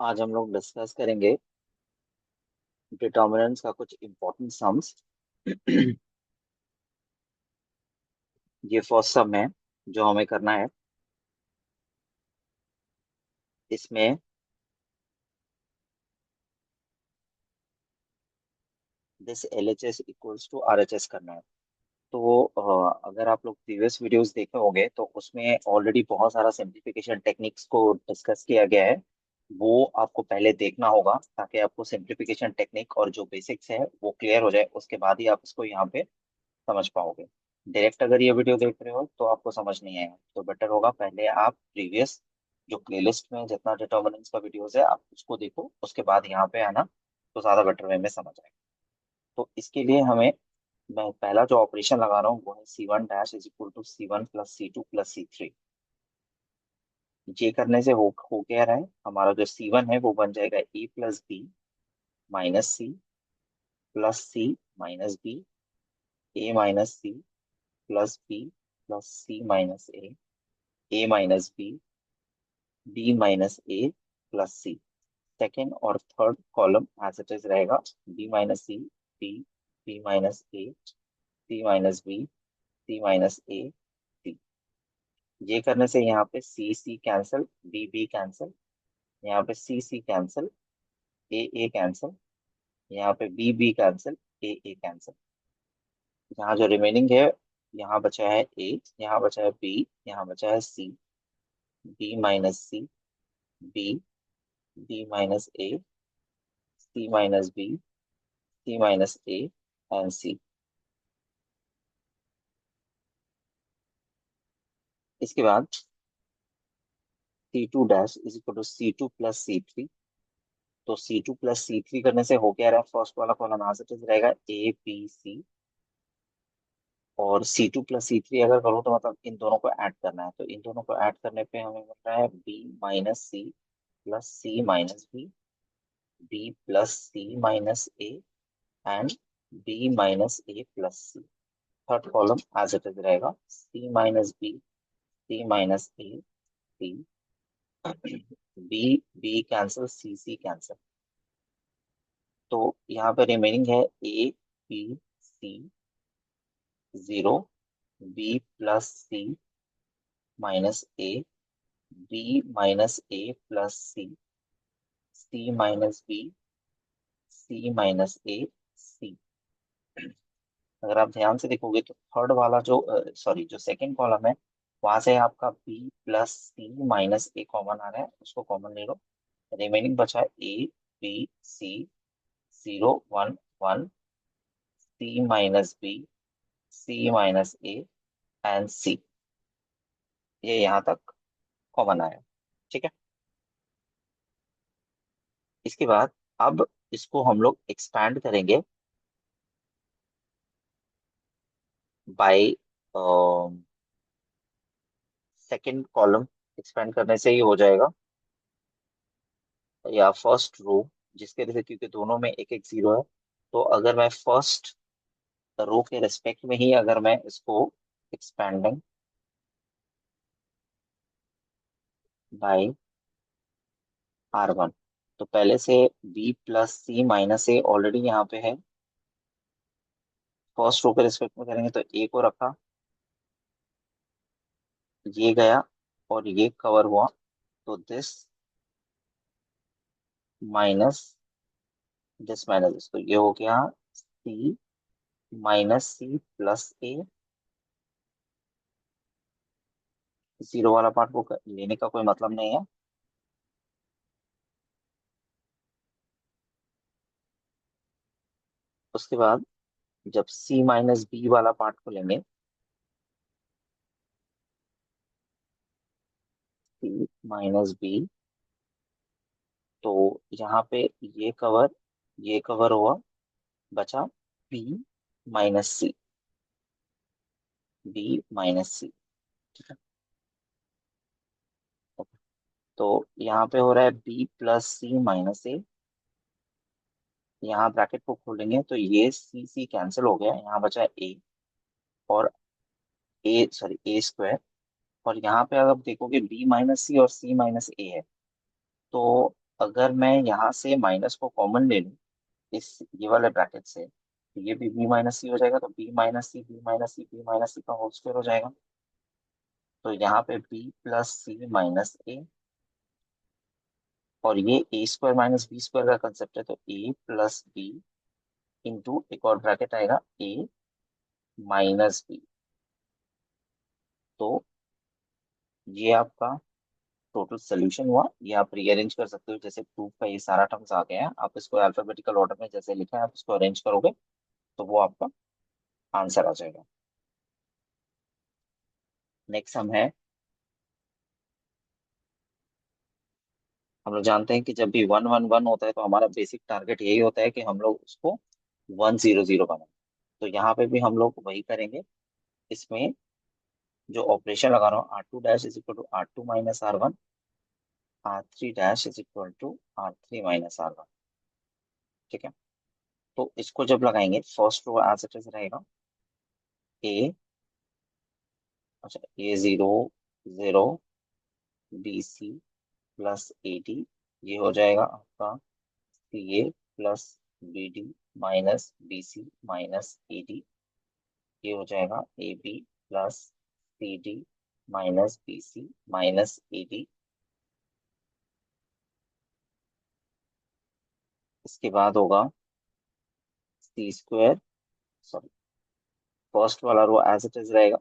आज हम लोग डिस्कस करेंगे डिटर्मिनेंट्स का कुछ इंपॉर्टेंट सम्स। ये फर्स्ट सम है जो हमें करना है। इसमें this LHS equals to RHS करना है। तो अगर आप लोग प्रीवियस वीडियोस देखे होंगे तो उसमें ऑलरेडी बहुत सारा सिंप्लीफिकेशन टेक्निक्स को डिस्कस किया गया है। वो आपको पहले देखना होगा ताकि आपको सिंप्लीफिकेशन टेक्निक और जो बेसिक्स है वो क्लियर हो जाए, उसके बाद ही आप इसको यहाँ पे समझ पाओगे। डायरेक्ट अगर ये वीडियो देख रहे हो तो आपको समझ नहीं आएगा, तो बेटर होगा पहले आप प्रीवियस जो प्लेलिस्ट में जितना डिटर्मिनेंट्स का वीडियोस है आप उसको देखो, उसके बाद यहाँ पे आना तो ज्यादा बेटर वे में समझ आएगा। तो इसके लिए मैं पहला जो ऑपरेशन लगा रहा हूँ वो है C1 - C1 + C2 + C3। ये करने से हो क्या रहा है, हमारा जो C1 है वो बन जाएगा A + B - C + C - B A - C + B + C - A - B B - A + C। Second और third column as it is रहेगा। B - C B B - A C - B C - A C। ये करने से यहाँ पे C कैंसिल, B कैंसिल, यहाँ पे C cancel, A cancel, यहाँ पे B कैंसिल, A कैंसिल। यहाँ जो रिमेनिंग है, यहाँ बचा है A, यहाँ बचा है B, यहाँ बचा है C। B - C B B - A C - B C - A and C। इसके बाद C2' = C2 + C3। तो C2 + C3 करने से हो क्या रहा है, फर्स्ट वाला कॉलम एज इट इज रहेगा A B C। और C2 + C3 अगर करो तो मतलब इन दोनों को ऐड करना है, तो इन दोनों को ऐड करने पे हमें मिल रहा है B - C + C - B B + C - A and B - A + C। Third column as it is रहेगा C - B C - A C। B cancel, C cancel. तो यहाँ पे रिमेनिंग है A B C 0 B + C - A B - A + C C - B C - A C। अगर आप ध्यान से देखोगे तो थर्ड वाला जो सॉरी जो सेकंड कॉलम है वहां से आपका B + C - A कॉमन आ रहा है, उसको कॉमन ले लो। रिमेनिंग बचा है A B C 0 1 1 C - B C - A and C। ये यहाँ तक कॉमन आया। ठीक है। इसके बाद अब इसको हम लोग एक्सपैंड करेंगे बाय सेकंड कॉलम। एक्सपेंड करने से ही हो जाएगा, या फर्स्ट रो, जिसके वजह से क्योंकि दोनों में एक एक जीरो है। तो अगर मैं फर्स्ट रो के रेस्पेक्ट में ही अगर मैं इसको एक्सपेंडिंग बाय R1, तो पहले से B + C - A ऑलरेडी यहाँ पे है। फर्स्ट रो के रेस्पेक्ट में करेंगे तो A को रखा, ये गया और ये कवर हुआ। तो दिस माइनस तो ये हो गया C - C + A। जीरो वाला पार्ट को लेने का कोई मतलब नहीं है। उसके बाद जब C - B वाला पार्ट को लेंगे, C - B, तो यहाँ पे ये कवर हुआ, बचा B - C B - C। ठीक है। तो यहाँ पे हो रहा है B + C - A। यहाँ ब्रैकेट को खोलेंगे तो ये C कैंसिल हो गया, यहाँ बचा A। और A, सॉरी A स्क्वायर और यहाँ पे अगर आप देखोगे बी माइनस सी और सी माइनस ए है, तो अगर मैं यहाँ से माइनस को कॉमन ले लूँ इस ये वाले ब्रैकेट से, तो ये भी बी माइनस सी हो जाएगा, तो B minus C B minus C B minus C का होल स्क्वायर हो जाएगा। तो यहाँ पे B plus C minus A, और ये A square minus B square का कंसेप्ट है, तो ए प्लस बी इंटू एक और ब्रैकेट आएगा ए माइनस बी। तो ये आपका टोटल सोल्यूशन हुआ। ये आप रीअरेंज कर सकते हो, जैसे प्रूफ का ये सारा टर्म्स आ गया है, आप इसको अल्फाबेटिकल ऑर्डर में जैसे लिखा है आप इसको अरेंज करोगे तो वो आपका आंसर आ जाएगा। नेक्स्ट हम है, हम लोग जानते हैं कि जब भी 1 1 1 होता है तो हमारा बेसिक टारगेट यही होता है कि हम लोग उसको 1 0 0 बनाए। तो यहाँ पे भी हम लोग वही करेंगे। इसमें जो ऑपरेशन लगा रहा हूँ, R2 dash is equal to R2 - R1, R3 dash is equal to R3 - R1। ठीक है, तो इसको जब लगाएंगे first row as it is रहेगा ए, अच्छा A 0 0 BC प्लस AD, ये हो जाएगा आपका CA plus BD minus BC minus AD, ये हो जाएगा AB plus CD minus BC minus AD। इसके बाद होगा C² सॉरी, फर्स्ट वाला रो एज इट इज रहेगा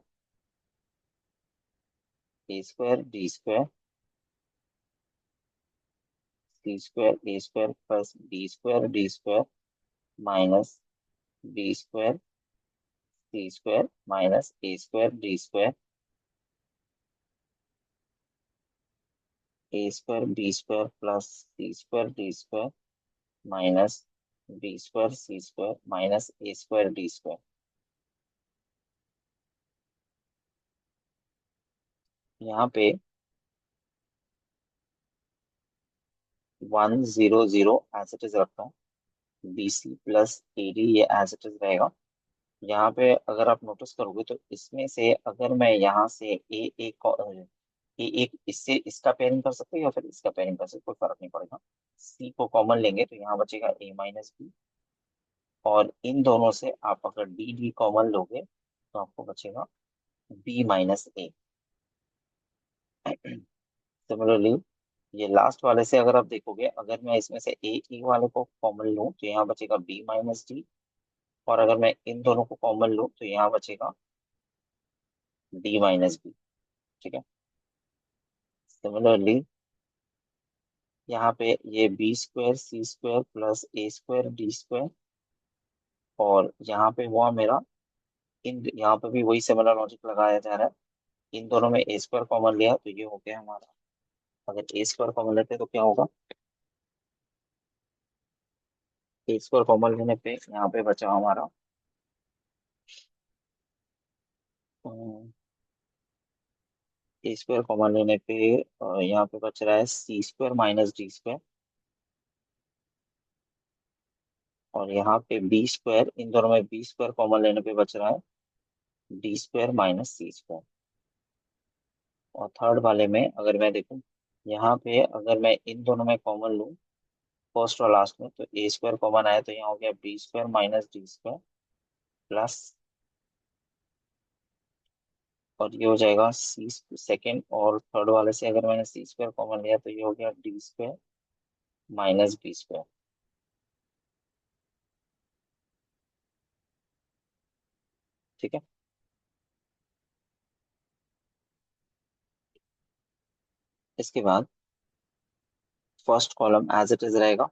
A² D² plus B² minus B² minus A² B² plus C² minus B² minus A²। यहाँ पे 1 0 0 एज इट इज रखता हूँ, BC plus AD ये एज इट इज रहेगा। यहाँ पे अगर आप नोटिस करोगे तो इसमें से अगर मैं यहाँ से ए एक इससे इसका पेयरिंग कर सकते हो या फिर इसका पेयरिंग कर सकते हो, कोई फर्क नहीं पड़ेगा। सी को कॉमन लेंगे तो यहाँ बचेगा A - B, और इन दोनों से आप अगर डी डी कॉमन लोगे तो आपको बचेगा B - A। सिमिलरली ये लास्ट वाले से अगर आप देखोगे, अगर मैं इसमें से ए वाले को कॉमन लूँ तो यहाँ बचेगा B - D, और अगर मैं इन दोनों को कॉमन लूँ तो यहाँ बचेगा D - B। ठीक है, सिमिलरली यहाँ पे ये B² C² plus A² D², और यहाँ पे हुआ मेरा, इन यहाँ पे भी वही सिमिलर लॉजिक लगाया जा रहा है। इन दोनों में A² कॉमन लिया तो ये हो गया हमारा। अगर A² कॉमन लेते तो क्या होगा, A² कॉमन लेने पे यहाँ पे बचा हमारा A² कॉमन लेने पे यहाँ पे बच रहा है C² माइनस D², और यहाँ पे B², इन दोनों में B² कॉमन लेने पे बच रहा है D² माइनस C²। और थर्ड वाले में अगर मैं देखूं, यहाँ पे अगर मैं इन दोनों में कॉमन लूँ फर्स्ट और लास्ट में, तो A² कॉमन आया तो यहाँ हो गया B² माइनस D² प्लस, और ये हो जाएगा सी सेकेंड, और थर्ड वाले से अगर मैंने C² कॉमन लिया तो ये हो गया D² माइनस B²। ठीक है, इसके बाद first column as it is रहेगा,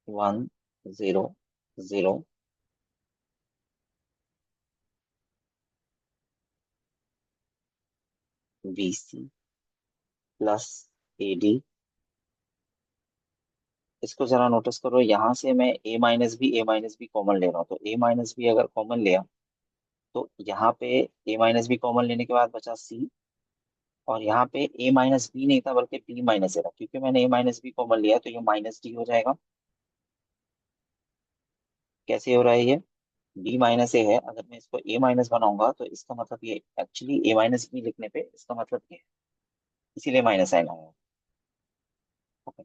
1 0 0 BC प्लस AD। इसको जरा नोटिस करो, यहाँ से मैं A - B कॉमन ले रहा हूँ, तो A - B अगर कॉमन लिया तो यहाँ पे A - B कॉमन लेने के बाद बचा C, और यहाँ पे A - B नहीं था बल्कि B - A था, क्योंकि मैंने A - B कॉमन लिया तो ये माइनस D हो जाएगा। कैसे हो रहा है ये? बी माइनस ए है, अगर मैं इसको ए माइनस बनाऊंगा तो इसका मतलब ये एक्चुअली ए माइनस बी लिखने पे इसका मतलब ये है, इसीलिए माइनस साइन आया। ओके।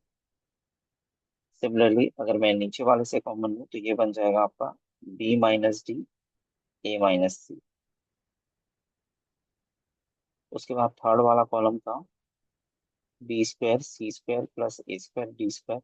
सिमिलरली अगर मैं नीचे वाले से कॉमन लूँ तो ये बन जाएगा आपका B minus D A minus C. उसके बाद थर्ड वाला कॉलम था B square C square plus A square D square.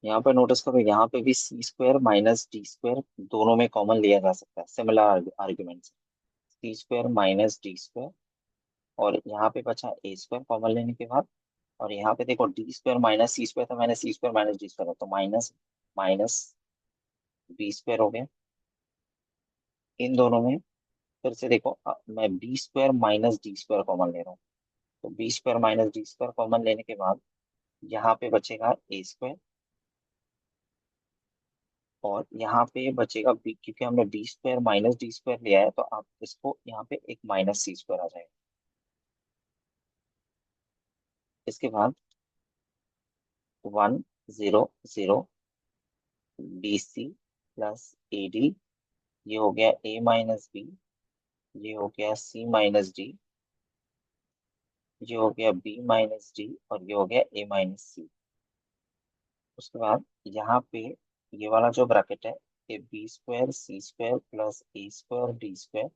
यहाँ पे नोटिस करो, यहाँ पे भी C square minus D square दोनों में कॉमन लिया जा सकता है, similar argument. C square minus D square, और यहाँ पे बचा ए स्क्वायर कॉमन लेने के बाद। और यहाँ पे देखो D square minus C square था, मैंने C square minus D square, तो माइनस माइनस बी स्क्वायर हो गया इन दोनों में। फिर से देखो मैं B square minus D square common ले रहा हूँ, तो B square minus D square common लेने के बाद यहाँ पे बचेगा ए स्क्वायर, और यहाँ पे बचेगा बी, क्योंकि हमने B square minus D square लिया है तो आप इसको यहाँ पे एक माइनस सी स्क्वायर आ जाएगा। इसके बाद 1 0 0 B C plus A D, ये हो गया ए माइनस बी, ये हो गया सी माइनस डी, ये हो गया बी माइनस डी, और ये हो गया ए माइनस सी। उसके बाद यहाँ पे ये वाला जो ब्रैकेट है, ये B square C square plus A square D square,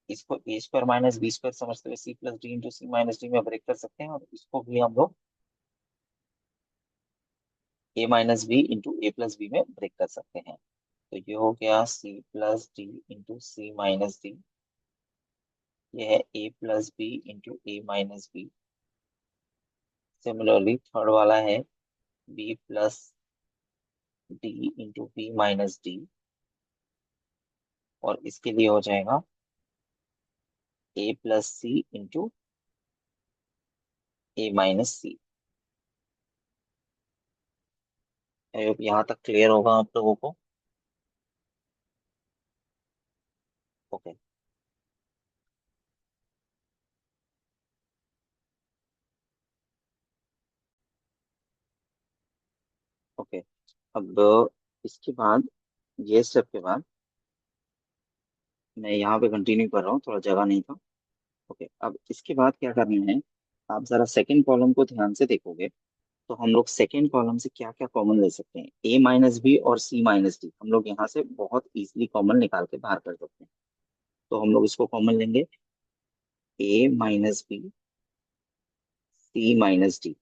इसको ए स्क्वायर माइनस बी स्क्वायर समझते हुए सी plus D into C minus D में ब्रेक कर सकते हैं, और इसको भी हम लोग ए minus B into A plus B में ब्रेक कर सकते हैं। तो ये हो गया सी plus D into C minus D, ये है ए plus B into A minus B. Similarly third वाला है B plus D into B minus D, और इसके लिए हो जाएगा A plus C into A minus C. I hope यहाँ तक क्लियर होगा आप लोगों को। ओके। ओके। अब इसके बाद, ये स्टेप के बाद मैं यहाँ पे कंटिन्यू कर रहा हूँ, थोड़ा जगह नहीं था। ओके, अब इसके बाद क्या करना है, आप जरा सेकंड कॉलम को ध्यान से देखोगे तो हम लोग सेकंड कॉलम से क्या क्या कॉमन ले सकते हैं, ए माइनस बी और सी माइनस डी हम लोग यहाँ से बहुत इजीली कॉमन निकाल के बाहर कर सकते हैं। तो हम लोग इसको कॉमन लेंगे, A minus B C minus D,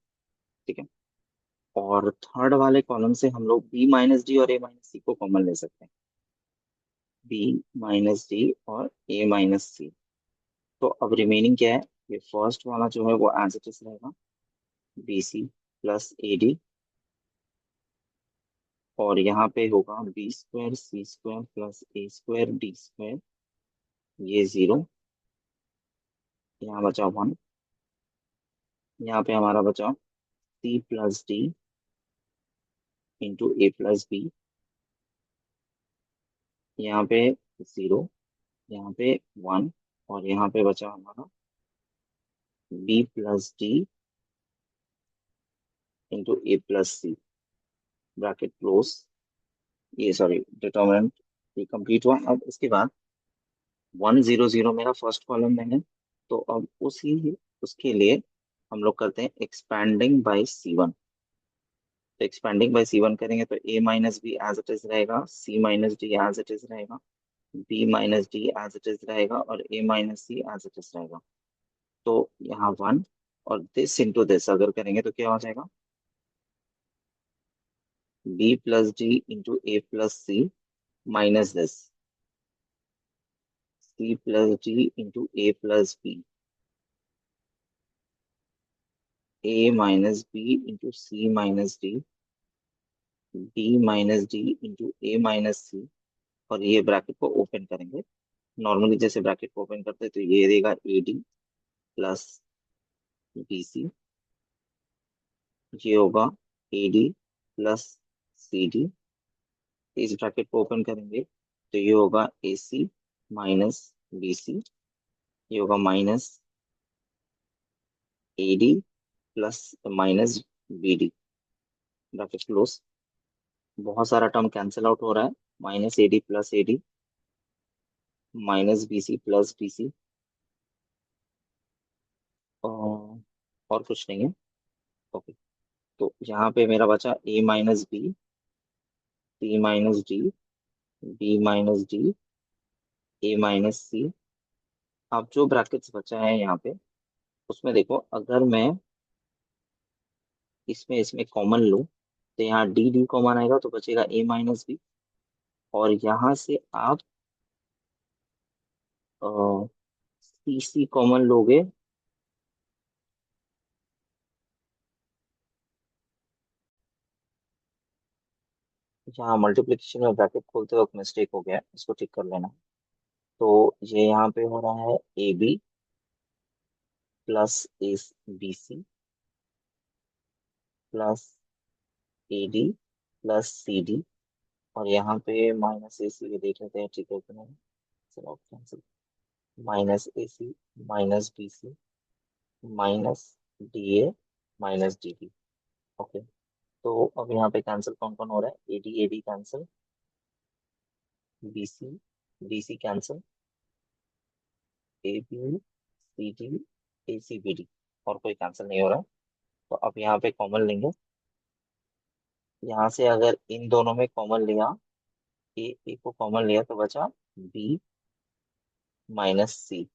ठीक है। और थर्ड वाले कॉलम से हम लोग बी माइनस डी और ए माइनस सी को कॉमन ले सकते हैं, बी माइनस डी और ए माइनस सी। तो अब रिमेनिंग क्या है, ये फर्स्ट वाला जो है वो एज इट इज रहेगा, B C plus A D, और यहाँ पे होगा B square C square plus A square D square, ये 0, यहाँ बचा 1, यहाँ पे हमारा बचा C plus D into A plus B, यहाँ पे 0, यहाँ पे 1, और यहाँ पे बचा हमारा B plus D into A plus C, bracket close, ये सॉरी डिटर्मिनेंट ये कंप्लीट हुआ। अब इसके बाद 1 0 0 मेरा फर्स्ट कॉलम में है, तो अब उसी उसके लिए हम लोग करते हैं एक्सपैंडिंग बाय C1। तो एक्सपैंडिंग बाय C1 करेंगे तो A minus B as it is रहेगा, C minus D as it is रहेगा, B minus D as it is रहेगा, और A minus C as it is रहेगा। तो यहाँ 1, और दिस इंटू दिस अगर करेंगे तो क्या हो जाएगा, B plus D into A plus C minus this C plus D into A plus B, A minus B into C minus D, B minus D into A minus C, और ये bracket को open करेंगे। Normally जैसे bracket को open करते हैं तो ये देगा A D plus B C, ये होगा A D plus C D, इस ब्रैकेट को ओपन करेंगे तो ये होगा A C minus B C, ये होगा minus A D plus minus B D, bracket close. बहुत सारा टर्म कैंसिल आउट हो रहा है। Minus A D plus A D, minus B C plus B C, और कुछ नहीं है। ओके, तो यहाँ पे मेरा बचा A minus B, C minus D, B minus D, A minus C. अब जो ब्रैकेट्स बचा है यहाँ पे, उसमें देखो, अगर मैं इसमें इसमें कॉमन लूँ तो यहाँ डी डी कॉमन आएगा तो बचेगा ए माइनस बी। और यहाँ से आप सी सी कॉमन लोगे, यहाँ मल्टीप्लिकेशन में ब्रैकेट खोलते वक्त मिस्टेक हो गया है, इसको ठीक कर लेना। तो ये यहाँ पे हो रहा है A B plus A B C plus A D plus C D. और यहाँ पे माइनस ए सी देख लेते हैं ठीक है कि नहीं। चलो cancel. Minus A C, minus B C, minus D A, minus D D. Okay, तो अब यहाँ पे कैंसिल कौन कौन हो रहा है, A D cancel, B C, D C cancel, A B C D, A C B D, और कोई कैंसिल नहीं हो रहा है। तो अब यहाँ पे कॉमन लेंगे। यहाँ से अगर इन दोनों में कॉमन लिया, ए को कॉमन लिया तो बचा बी माइनस सी।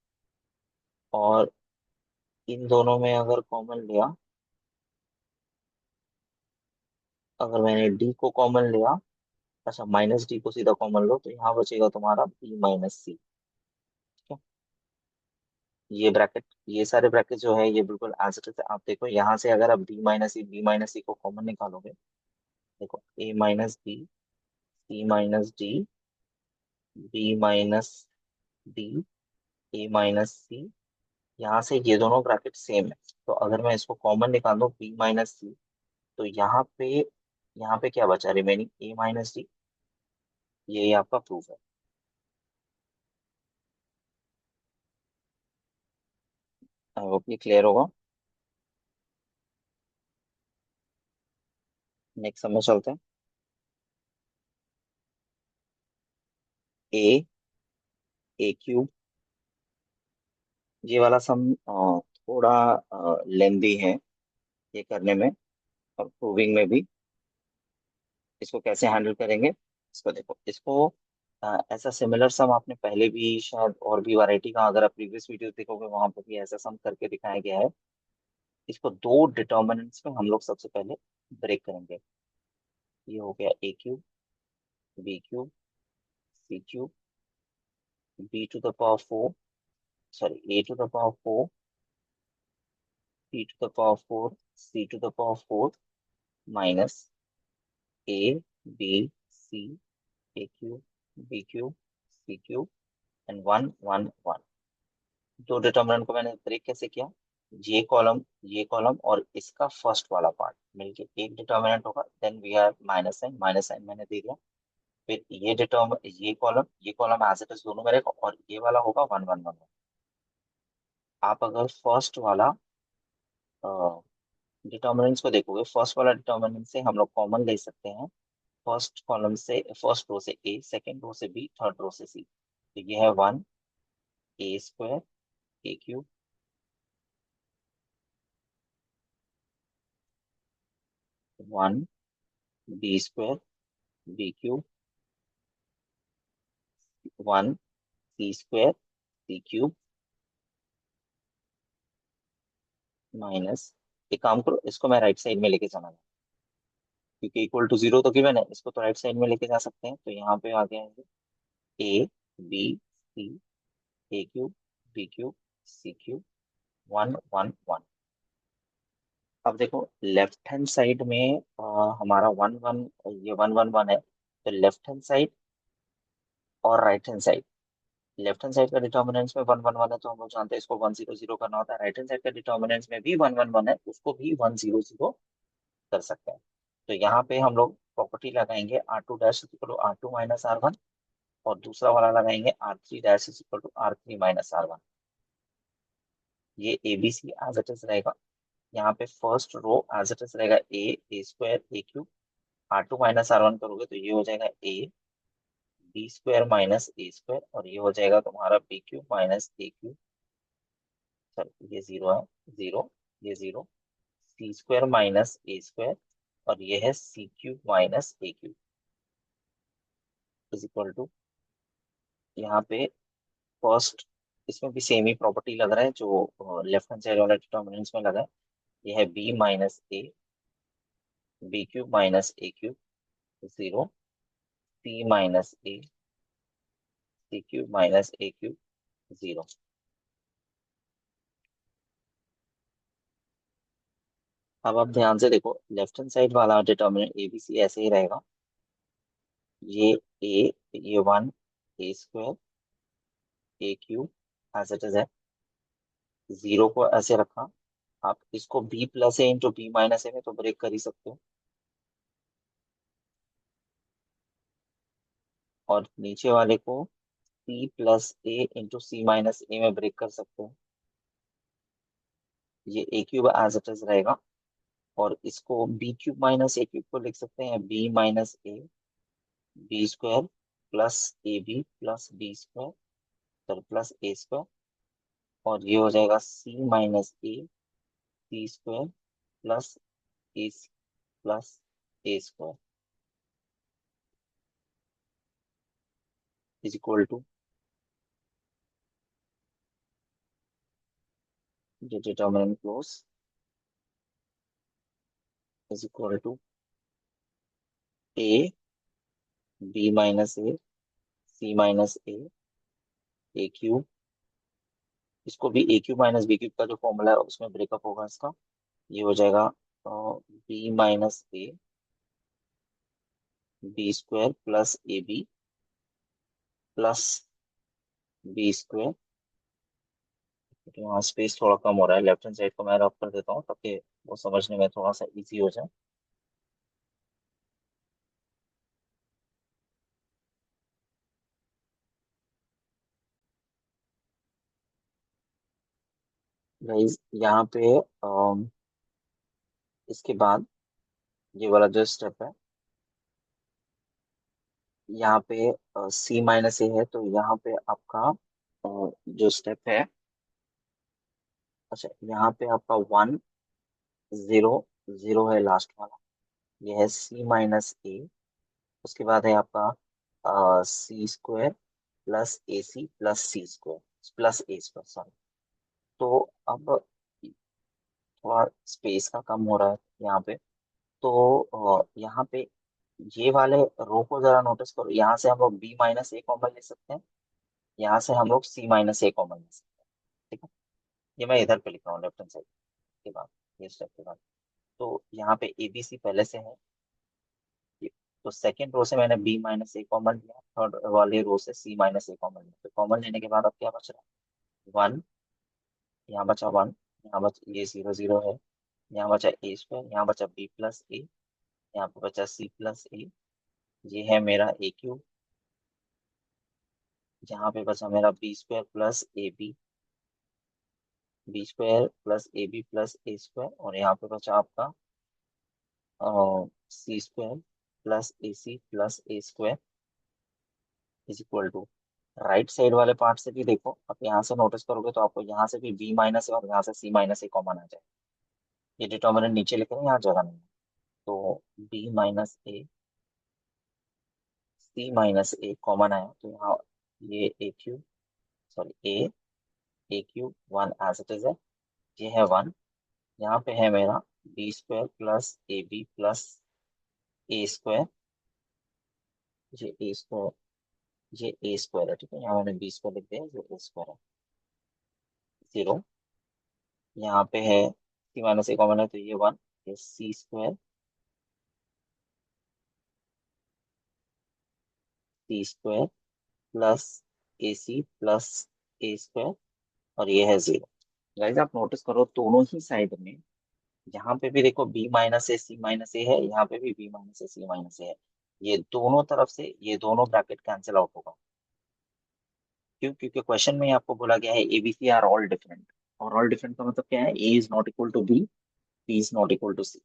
और इन दोनों में अगर कॉमन लिया, अगर मैंने डी को कॉमन लिया, अच्छा माइनस डी को सीधा कॉमन लो, तो यहाँ बचेगा तुम्हारा बी माइनस सी। ठीक है, ये ब्रैकेट, ये सारे ब्रैकेट जो है ये बिल्कुल एज इट इज। आप देखो यहाँ से अगर आप बी माइनस सी को कॉमन निकालोगे, देखो A minus B, C minus D, B minus D, A minus C. यहाँ से ये दोनों ब्रैकेट सेम है। तो अगर मैं इसको कॉमन निकाल दूं बी माइनस सी, तो यहाँ पे क्या बचा रिमेनिंग, ए माइनस डी। ये आपका प्रूफ है। आई होप ये क्लियर होगा। नेक्स्ट समय चलते हैं। ए, ए क्यूब। ये वाला सम थोड़ा लेंदी है ये करने में, और प्रूविंग में भी। इसको कैसे हैंडल करेंगे, इसको देखो, इसको ऐसा सिमिलर सम आपने पहले भी शायद और भी वैरायटी का, अगर आप प्रीवियस वीडियो देखोगे वहां पर भी ऐसा सम करके दिखाया गया है। इसको दो डिटर्मिनेंट्स में हम लोग सबसे पहले ब्रेक करेंगे। ये हो गया A cube, B cube, C cube, B to the power four, sorry A to the power four, B to the power four, C to the power four, minus A B C, A cube, B cube, C cube, and one one one. दो determinant को मैंने break कैसे किया, ये column और इसका first वाला part मिलके एक डिटर्मिनेंट होगा, then we are minus sign मैंने दे दिया। फिर ये कॉलम एज इट इज दोनों में रहेगा, और ये वाला होगा वन वन वन। आप अगर फर्स्ट वाला डिटर्मिनेंट्स को देखोगे, फर्स्ट वाला डिटर्मिनेंट से हम लोग कॉमन ले सकते हैं। फर्स्ट कॉलम से, फर्स्ट रो से ए, सेकेंड रो से बी, थर्ड रो से सी। तो ये है one A square, A cube, one B square, B cube, one C square, C cube, minus, एक काम करो, इसको मैं राइट साइड में लेके जाना, क्योंकि इक्वल टू जीरो तो गिवन है, इसको तो राइट साइड में लेके जा सकते हैं। तो यहाँ पे आ गया है A B C, A cube, B cube, C cube, one one one. अब देखो लेफ्ट हैंड साइड में हमारा वन वन, ये वन वन वन है, तो लेफ्ट हैंड साइड और right hand side, left hand side का डिटर्मिनेंट्स में वन वन वन है तो हम लोग जानते हैं इसको वन जीरो जीरो करना होता है। राइट हैंड साइड का डिटर्मिनेंट्स में भी वन वन वन है, उसको भी वन जीरो जीरो कर सकते हैं। तो यहाँ पे हम लोग प्रॉपर्टी लगाएंगे R two dash equal to R two minus R one, और दूसरा वाला लगाएंगे R three dash equal to R three minus R one. ये एबीसी एज इट इज रहेगा। यहाँ पे first row as it is रहेगा A square A cube. R2 - R1 करोगे तो ये हो जाएगा A B square minus A square, और ये हो जाएगा तुम्हारा B cube minus A cube. चलो ये जीरो है, जीरो, ये zero, C square minus A square, और ये है C cube minus A cube is equal to, यहाँ पे फर्स्ट, इसमें भी सेम ही प्रॉपर्टी लग रहा है जो लेफ्ट हैंड साइड वाला डिटर्मिनेंट्स में लगा है। ये है B minus A B cube minus A cube, zero, C minus A C cube minus A cube, zero. अब आप ध्यान से देखो, लेफ्ट हैंड साइड वाला डिटर्मिनेंट ए बी सी ऐसे ही रहेगा। ये ए, ये one, A square A cube as it is है, जीरो को ऐसे रखा। आप इसको B plus A into B minus A में तो ब्रेक कर ही सकते हो, और नीचे वाले को C plus A into C minus A में ब्रेक कर सकते हो। ये A cube as it is रहेगा, और इसको B cube minus A cube को लिख सकते हैं B minus A B square plus A B plus B square, sorry plus A square, और ये हो जाएगा C minus A C square plus A plus A square is equal to, determinant close is equal to A B minus A C minus A cube, इसको भी A cube minus B cube का जो formula है उसमें breakup होगा इसका। ये हो जाएगा B minus A B square plus A B plus B square. तो यहाँ स्पेस थोड़ा कम हो रहा है, लेफ्ट हैंड साइड को मैं रफ कर देता हूँ ताकि वो समझने में थोड़ा सा इजी हो जाए। गाइस यहाँ पे इसके बाद ये वाला जो स्टेप है, यहाँ पे सी माइनस ए है, तो यहाँ पे आपका जो स्टेप है, अच्छा यहाँ पे आपका वन जीरो जीरो है लास्ट वाला, ये है सी माइनस ए। उसके बाद है आपका C square plus A C plus C square plus A square, sorry. तो अब थोड़ा स्पेस का कम हो रहा है यहाँ पे, तो यहाँ पे ये वाले रो को जरा नोटिस करो, यहाँ से हम लोग बी माइनस ए कॉमन ले सकते हैं, यहाँ से हम लोग सी माइनस ए कॉमन ले सकते हैं। ठीक है, ये मैं इधर पे लिख रहा हूँ लेफ्ट हैंड साइड के बाद, ये स्टेप के बाद। तो यहाँ पे ए बी सी पहले से है, तो सेकेंड रो से मैंने बी माइनस ए कॉमन लिया, थर्ड वाले रो से सी माइनस ए कॉमन लिया, तो कॉमन लेने के बाद अब क्या बच रहा है, वन, यहाँ बचा वन, यहाँ बच ये जीरो जीरो है, यहाँ बचा ए स्क्वायर, यहाँ बचा बी प्लस ए, यहाँ पे बचा सी प्लस ए, ये है मेरा ए क्यूब, यहाँ पे बचा मेरा B square plus A B square plus A B plus A square, और यहाँ पे बचा आपका C square plus A C plus A square is equal to, right side वाले पार्ट से भी देखो, आप यहाँ से नोटिस करोगे तो आपको यहाँ से भी बी माइनस ए और यहाँ से सी माइनस ए कॉमन आ जाए। ये डिटर्मिनेंट नीचे लिख रहे हैं, यहाँ जगह नहीं है, तो B minus A C minus A common आया, तो यहाँ ये A cube, sorry A cube one as it is है, ये है वन, यहाँ पे है मेरा B square plus A B plus A square, ये ए स्क्वायर, ये ए स्क्वायर है, ठीक है, यहाँ मैंने बी स्क्वायर लिख दिया, ये ए स्क्वायर है, जीरो, यहाँ पे है सी माइनस ए कॉमन है तो ये वन, ये सी square C square plus A C plus A square, और ये है जीरो। गाइस आप नोटिस करो दोनों ही साइड में, यहाँ पे भी देखो B minus A C minus ए है, यहाँ पे भी B minus A C minus ए है, ये दोनों तरफ से ये दोनों ब्रैकेट कैंसिल आउट होगा। क्यों? क्योंकि क्वेश्चन में ही आपको बोला गया है A B C are all different, और ऑल डिफरेंट का मतलब क्या है, A is not equal to B B is not equal to C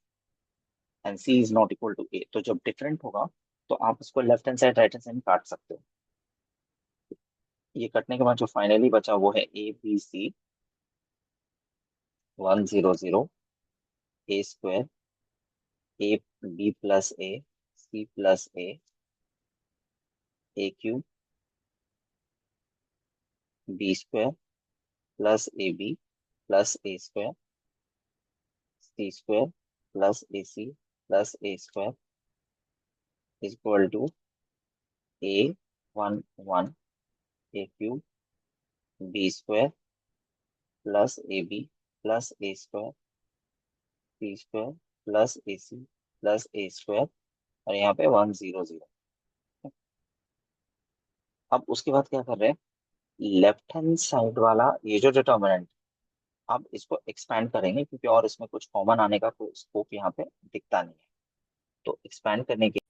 and C is not equal to A, तो जब डिफरेंट होगा तो आप उसको left hand side right hand side काट सकते हो। ये कटने के बाद जो फाइनली बचा वो है A B C 100 A square A B plus A C plus A cube B square plus A B plus A square C square plus A C plus A square is equal to A 1 A cube B square plus A B plus A square C square plus A C plus A square और यहाँ पे 100। अब उसके बाद क्या कर रहे हैं, लेफ्ट हैंड साइड वाला ये जो डिटर्मिनेंट, अब इसको एक्सपैंड करेंगे क्योंकि और इसमें कुछ कॉमन आने का कोई स्कोप यहाँ पे दिखता नहीं है। तो एक्सपैंड करने के,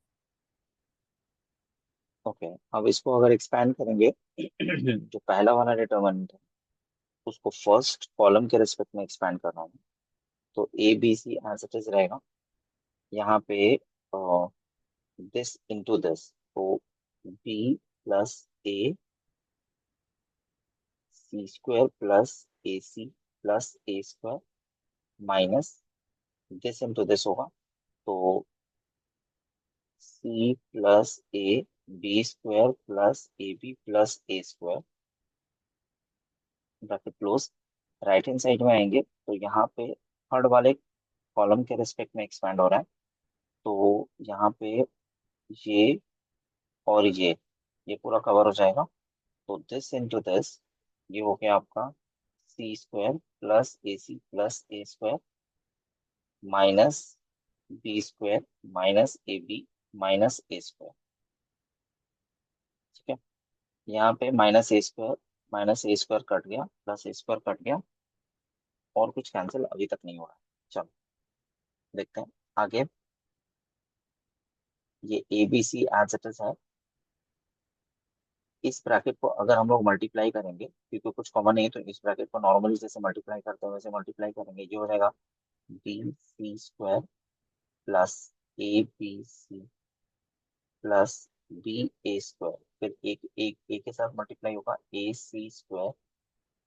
ओके, अब इसको अगर एक्सपैंड करेंगे जो पहला वाला डिटर्मिनेंट है उसको फर्स्ट कॉलम के रिस्पेक्ट में एक्सपैंड करना है। तो A B C as it is रहेगा यहाँ पे, दिस इंटू दिस, तो B plus A C square plus A C plus A square minus this into this होगा, तो C plus A B square plus A B plus A square bracket close. Right hand side में आएंगे तो यहाँ पे third वाले column के respect में एक्सपैंड हो रहा है, तो यहाँ पे ये और ये पूरा कवर हो जाएगा। तो दिस इंटू दिस, ये हो गया आपका C square plus A C plus A square minus B square minus A B minus A square. ठीक है, यहाँ पे माइनस ए स्क्वायर कट गया प्लस ए स्क्वायर कट गया और कुछ कैंसिल अभी तक नहीं हो रहा है। चलो देखते हैं आगे। ये A B C as it is है, इस ब्रैकेट को अगर हम लोग मल्टीप्लाई करेंगे क्योंकि कुछ कॉमन नहीं है, तो इस ब्रैकेट को नॉर्मली जैसे मल्टीप्लाई करते हैं वैसे मल्टीप्लाई करेंगे, ये हो जाएगा B C square plus A B C plus B A square, फिर एक एक ए के साथ मल्टीप्लाई होगा A C square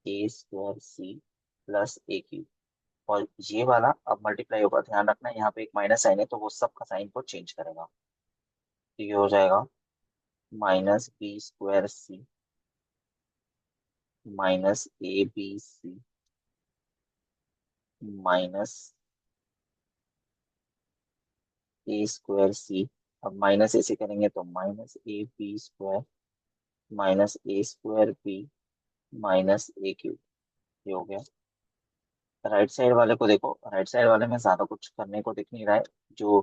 A square C plus A cube, और ये वाला अब मल्टीप्लाई होगा। ध्यान रखना यहाँ पे एक माइनस साइन है तो वो सब का साइन को चेंज करेगा, तो ये हो जाएगा minus B square C minus A B C minus A square C. अब माइनस ऐसे करेंगे तो minus A B square minus A square B minus A cube, ये हो गया। राइट साइड वाले को देखो, राइट साइड वाले में ज्यादा कुछ करने को दिख नहीं रहा है, जो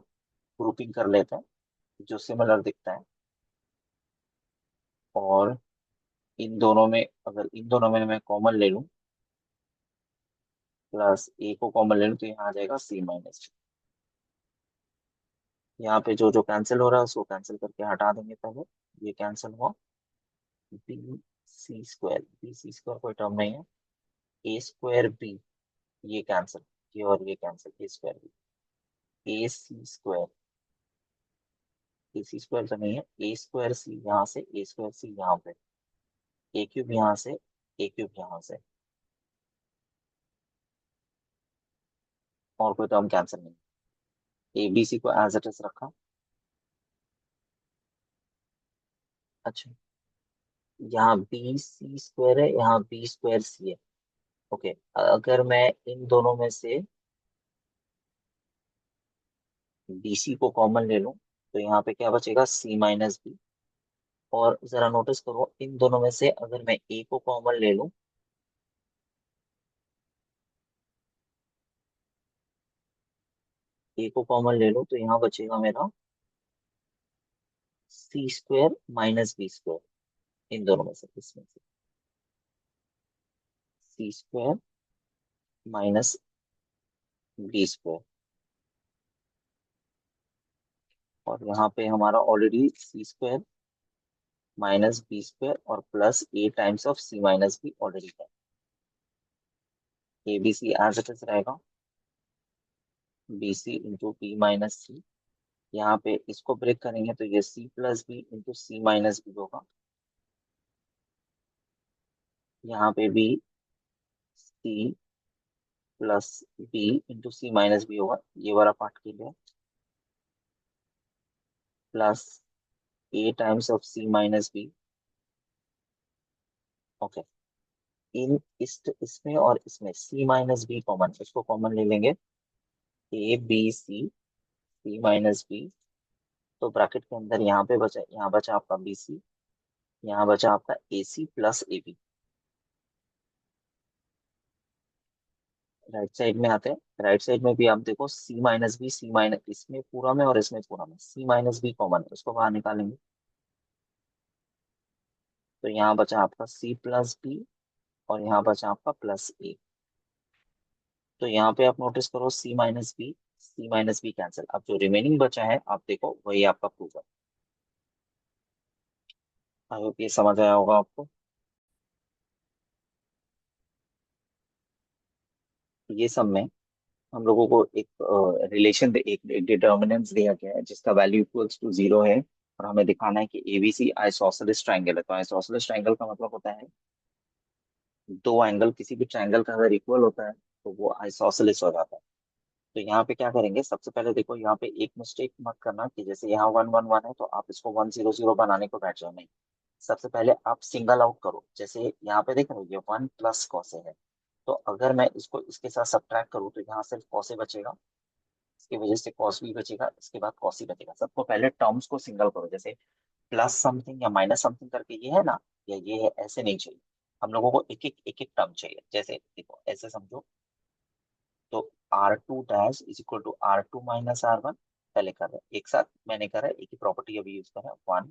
ग्रुपिंग कर लेते हैं जो सिमिलर दिखता है। और इन दोनों में, अगर इन दोनों में मैं कॉमन ले लूं प्लस ए को कॉमन ले लूं तो यहाँ आ जाएगा सी माइनस। यहाँ पे जो जो कैंसिल हो रहा है उसको कैंसिल करके हटा देंगे पहले। ये कैंसिल हुआ, बी सी स्क्वायर कोई टर्म नहीं है, ए स्क्वायर बी ये कैंसिल, ये और ये कैंसिल, ए स्क्वायर बी ए सी स्क्वायर, ए सी स्क्वायर तो नहीं है, ए स्क्वायर सी यहाँ से ए स्क्वायर सी यहाँ पे ए क्यूब यहाँ से ए क्यूब यहाँ से, और कोई टर्म कैंसिल नहीं। ए बी सी को एज इट इज रखा। अच्छा, यहाँ बी सी स्क्वायर है यहाँ बी स्क्वायर सी है। ओके, अगर मैं इन दोनों में से बीसी को कॉमन ले लूं तो यहाँ पे क्या बचेगा सी माइनस बी। और जरा नोटिस करो, इन दोनों में से अगर मैं ए को कॉमन ले लूं, ए को कॉमन ले लूं तो यहाँ बचेगा मेरा C square minus B square. इन दोनों में से इसमें से C square minus B square, और यहाँ पे हमारा already C square minus B square और plus A times of C minus B already है। A B C as it is रहेगा। B C into B minus C. यहाँ पे इसको ब्रेक करेंगे तो ये C plus B into C minus B होगा। यहाँ पे भी C plus B into C minus B होगा, ये वाला पार्ट के लिए। Plus A times of C minus B. Okay. इन इस इसमें और इसमें सी माइनस बी कॉमन, इसको कॉमन ले लेंगे। A B C, C minus B. तो ब्रैकेट के अंदर यहाँ पे बचा, यहाँ बचा आपका बी सी, यहाँ बचा आपका A C plus A B. Right side में आते हैं। राइट साइड में भी आप देखो C minus B, C minus, इसमें पूरा में और इसमें पूरा में सी माइनस बी कॉमन है, उसको बाहर निकालेंगे। तो यहाँ बचा आपका सी प्लस बी और यहाँ बचा आपका प्लस ए। तो यहाँ पे आप नोटिस करो सी माइनस बी कैंसिल, अब जो रिमेनिंग बचा है आप देखो वही आपका प्रूफ है। आई होप ये समझ आया होगा आपको। ये सब में हम लोगों को एक रिलेशन, एक डिटर्मिनेंट्स दिया गया है जिसका वैल्यू इक्वल्स टू 0 है, और हमें दिखाना है कि एबीसी आइसोसेलेस ट्रायंगल है। तो आइसोसेलेस ट्रायंगल का मतलब होता है दो एंगल किसी भी ट्रायंगल का अगर इक्वल होता है तो वो आइसोसेलेस हो जाता है। तो यहाँ पे क्या करेंगे, सबसे पहले देखो यहाँ पे एक मिस्टेक मत करना कि जैसे यहाँ 1 1 1 है तो आप इसको 1 0 0 बनाने को बैठ जाओ, नहीं। सबसे पहले आप सिंगल आउट करो। जैसे यहाँ पे देख रहे हो ये 1 प्लस कॉसे है, तो अगर मैं इसको इसके साथ सब्ट्रैक्ट करूँ तो यहाँ सिर्फ कॉसे बचेगा, इसकी वजह से कॉस भी बचेगा, इसके बाद कॉस ही बचेगा। सबको पहले टर्म्स को सिंगल करो। जैसे प्लस समथिंग या माइनस समथिंग करके ये है ना, या ये है, ऐसे नहीं चाहिए। हम लोगों को एक एक टर्म चाहिए। जैसे देखो ऐसे समझो, तो R2 dash is equal to R2 minus R1। पहले कर रहे हैं एक साथ, मैंने करा है, एक ही प्रॉपर्टी अभी यूज करा है, 1।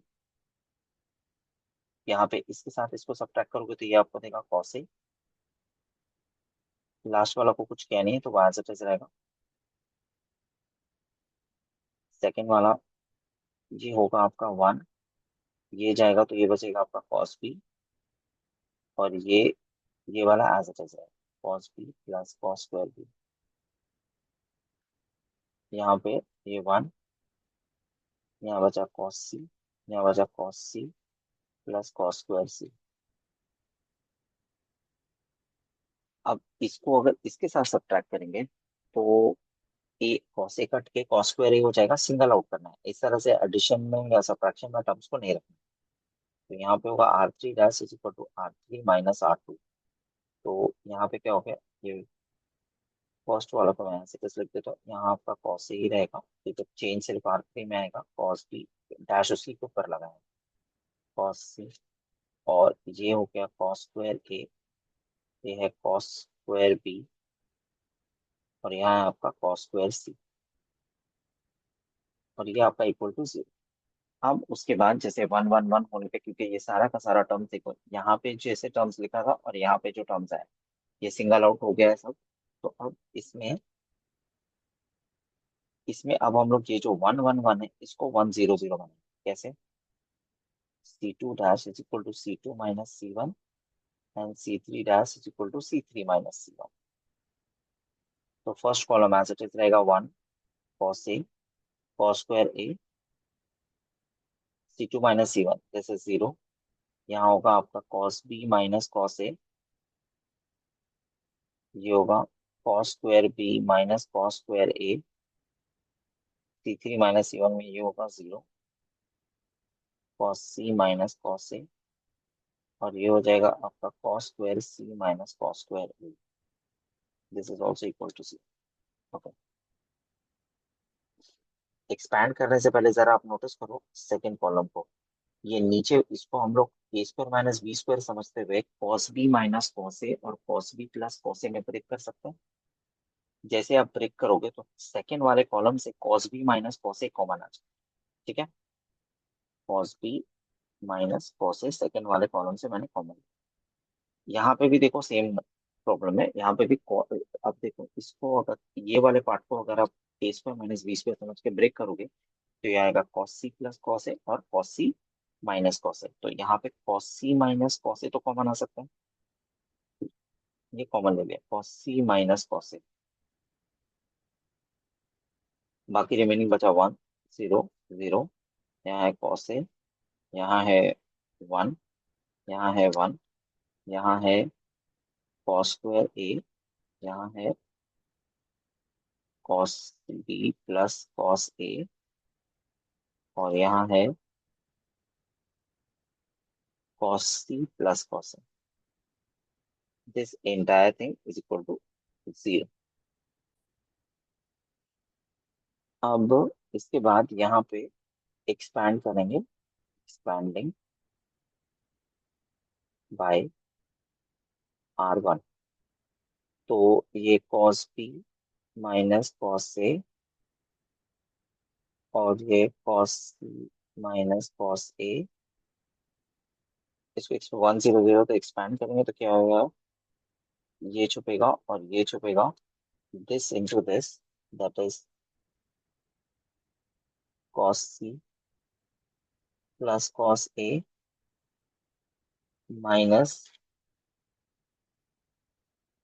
यहाँ पे इसके साथ इसको सब्ट्रैक्ट करोगे तो ये आपको देगा कॉस ए। लास्ट वाला को कुछ कहना नहीं है तो वाई एज रहेगा। सेकेंड वाला ये होगा आपका 1, ये जाएगा तो ये बचेगा आपका कॉस बी। और ये वाला एज इट इज है, cos B plus cos square B. यहाँ पे ये 1, यहाँ बचा कॉस सी, यहाँ बचा cos C plus cos square C. अब इसको अगर इसके साथ सब्ट्रैक्ट करेंगे तो ए कॉस ए कट के कॉस स्क्वायर ए हो जाएगा, सिंगल आउट करना है। इस तरह से एडिशन में या सब्ट्रैक्शन में टर्म्स को नहीं रखना। तो यहाँ पे होगा R3 dash is equal to R3 minus R2। तो यहाँ पे क्या हो गया, ये फर्स्ट वाला को मैं यहाँ से कैसे लिख देता हूँ, यहाँ आपका कॉस ही रहेगा, तो जब चेंज सिर्फ R3 में आएगा, कॉस बी डैश उसी के ऊपर लगा है, कॉस सी। और ये हो गया कॉस स्क्वायर ए, ये है कॉस स्क्वायर बी, और यहाँ है आपका कॉस स्क्वायर सी, और ये आपका इक्वल टू 0। अब उसके बाद जैसे 1 1 1 होने पे, क्योंकि ये सारा का सारा टर्म देखो यहाँ पे जैसे टर्म्स लिखा था और यहाँ पे जो टर्म्स आए, ये सिंगल आउट हो गया है सब। तो अब इसमें इसमें अब हम लोग ये जो 1 1 1 है इसको 1 0 0 बनाएंगे। कैसे, C2 dash is equal to C2 minus C1 and C3 dash is equal to C3 minus C1। तो first column as it is रहेगा 1 cos A, cos square A, C2 minus C1 this is 0। यहाँ होगा आपका cos B minus cos A, ये होगा cos square B minus cos square A. C3 minus C1 में ये होगा 0, cos C minus cos A, और ये हो जाएगा आपका cos square C minus cos square A. This is also equal to 0। Okay. Expand करने से पहले जरा आप नोटिस करो सेकेंड कॉलम को। ये नीचे इसको हम लोग ए स्क्वायर माइनस बी स्क्वायर समझते हुए cos B minus cos A और कॉस बी प्लस कॉस ए में ब्रेक कर सकते हैं। जैसे आप ब्रेक करोगे तो सेकेंड वाले कॉलम से कॉस बी माइनस कॉस ए कॉमन आ जाए। ठीक है, कॉस बी माइनस कॉस ए सेकेंड वाले कॉलम से मैंने कॉमन। यहाँ पे भी देखो सेम प्रॉब्लम है, यहाँ पे भी अब देखो इसको, अगर ये वाले पार्ट को अगर आप ए स्क्वायर माइनस बी स्क्वायर समझ के ब्रेक करोगे तो ये आएगा cos C plus cos A और कॉस सी माइनस कॉस ए। तो यहाँ पे कॉस सी माइनस कॉस ए तो कॉमन आ सकता है, ये कॉमन ले लिया, कॉस सी माइनस कॉस ए। बाकी रिमेनिंग बचा 1 0 0। यहाँ है कॉस ए, यहाँ है 1, यहाँ है 1, यहाँ है कॉस स्क्वायर ए, यहाँ है cos B plus cos A, और यहाँ है cos C plus cos A. This entire thing is equal to 0। अब इसके बाद यहाँ पे एक्सपैंड करेंगे, एक्सपैंडिंग बाय R1। तो ये cos B minus cos A, और ये cos C minus cos A, इसको 1 0 0 तो एक्सपैंड करेंगे तो क्या होगा, ये छुपेगा और ये छुपेगा, this into this, that is cos C plus cos A minus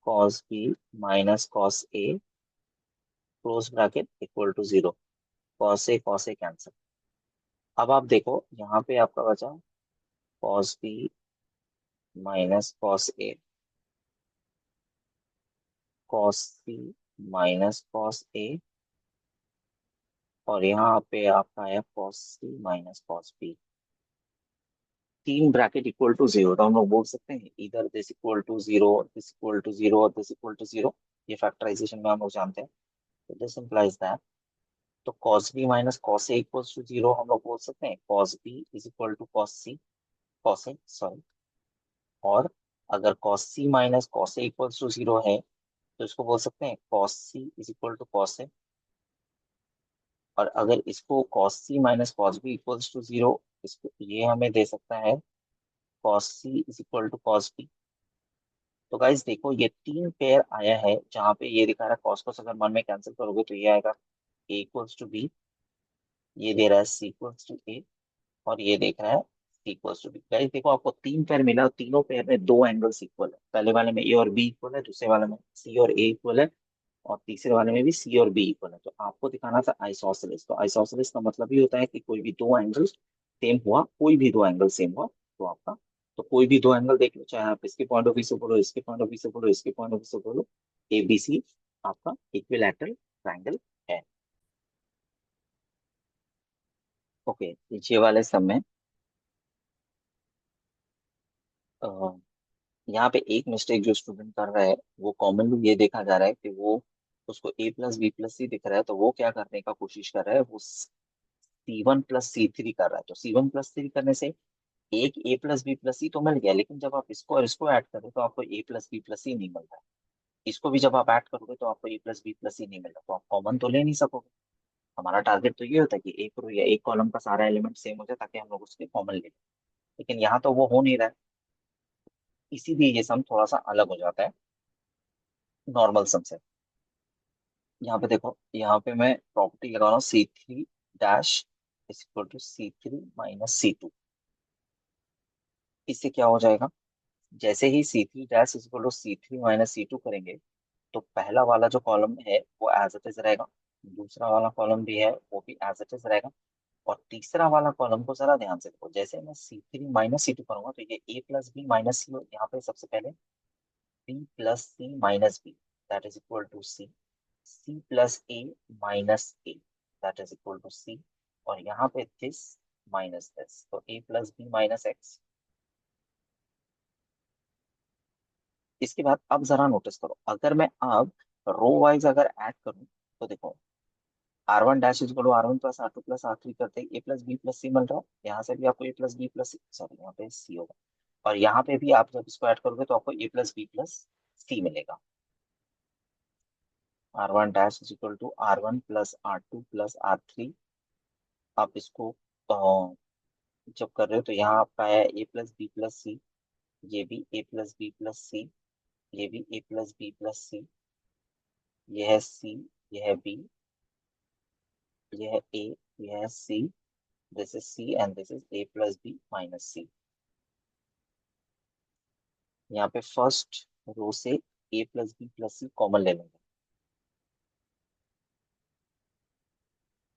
cos B minus cos A, close bracket equal to 0। Cos A cancel. अब आप देखो यहाँ पे आपका बचा cos B minus cos A, cos C minus cos A, और यहाँ पे आपका है cos C minus cos B. तीन ब्रैकेट इक्वल टू 0, तो हम लोग बोल सकते हैं इधर this equal to 0, this equal to 0 और दिस इक्वल टू 0। ये फैक्टराइजेशन में हम लोग जानते हैं। तो दिस इंप्लाइज दैट, तो cos B minus cos A equals to 0 हम लोग बोल सकते हैं cos B is equal to cos C, cos A sorry. और अगर cos C minus cos A equals to 0 है, तो इसको बोल सकते हैं cos C is equal to cos A. और अगर इसको cos C minus cos B equals to 0, इसको ये हमें दे सकता है cos C is equal to cos B. तो गाइस देखो ये तीन पेयर आया है, जहां पे ये दिखा रहा है कॉस को अगर मन में कैंसिल करोगे तो ये आएगा ए इक्वल्स टू बी, ये दे रहा है सी इक्वल्स टू ए, और ये देख रहा है सी इक्वल्स टू बी। गाइस देखो आपको तीन पेयर मिला, और तीनों पेयर में दो एंगल्स इक्वल है। पहले वाले में ए और बी इक्वल है, दूसरे वाले में सी और ए इक्वल है, और तीसरे वाले में भी सी और बी इक्वल है। तो आपको दिखाना था आइसोसेलेस। तो आइसोसेलेस का मतलब ये होता है कि कोई भी दो एंगल सेम हुआ, कोई भी दो एंगल सेम हुआ तो आपका, तो कोई भी दो एंगल देख लो, चाहे आप इसके पॉइंट ऑफ व्यू से बोलो, इसके पॉइंट ऑफ व्यू से बोलो, इसके पॉइंट ऑफ व्यू से बोलो, ए बी सी आपका इक्विलैटरल ट्रायंगल है। ओके, ये वाले सब में अ, यहाँ पे एक मिस्टेक जो स्टूडेंट कर रहा है, वो कॉमनली ये देखा जा रहा है कि वो उसको ए प्लस बी प्लस सी दिख रहा है, तो वो क्या करने का कोशिश कर रहा है, वो C1 प्लस C3 कर रहा है। तो C1 प्लस C3 करने से एक ए प्लस बी प्लस सी तो मिल गया, लेकिन जब आप इसको और इसको ऐड करो तो आपको ए प्लस बी प्लस सी नहीं मिल रहा है। इसको भी जब आप ऐड करोगे तो आपको ए प्लस बी प्लस सी नहीं मिल रहा, तो आप कॉमन तो ले नहीं सकोगे। हमारा टारगेट तो ये होता है कि एक रो या एक कॉलम का सारा एलिमेंट सेम हो जाए, ताकि हम लोग उसके कॉमन ले लें। लेकिन यहाँ तो वो हो नहीं रहा है, इसीलिए ये सम थोड़ा सा अलग हो जाता है नॉर्मल सम से। यहाँ पे देखो, यहाँ पे मैं प्रॉपर्टी लगा रहा हूँ C3 dash is equal to C3 minus C2। इससे क्या हो जाएगा, जैसे ही C3 dash is equal to C3 minus C2 करेंगे, तो पहला वाला जो कॉलम है वो एज इट इज रहेगा, दूसरा वाला कॉलम भी है वो भी एज इट इज रहेगा, और तीसरा वाला कॉलम को जरा ध्यान से देखो, जैसे मैं C3 माइनस C2 करूंगा तो ये A plus B minus C, यहाँ पे सबसे पहले B plus C minus B that is equal to C, C plus A minus A that is equal to C, और यहाँ पे दिस माइनस दिस, तो A plus B minus X. इसके बाद अब जरा नोटिस करो, अगर मैं अब रो वाइज अगर ऐड करूं, तो देखो R1 dash is equal to R1 plus R2 plus R3 करते A plus B plus C मिल रहा है, यहाँ से भी आपको A plus B plus sorry यहाँ पे सी होगा, और यहाँ पे भी आप जब इसको ऐड करोगे तो आपको A plus B plus C मिलेगा। R1 dash is equal to R1 plus R2 plus R3। आप इसको जब कर रहे हो तो यहाँ आपका है ए प्लस बी प्लस सी, ये भी ए प्लस बी प्लस सी, ये भी ए प्लस बी प्लस सी, यह है सी, यह है बी, यह है ए, यह है C, this is C and this is A plus B minus C. यहाँ पे फर्स्ट रो से A plus B plus C common ले लेंगे,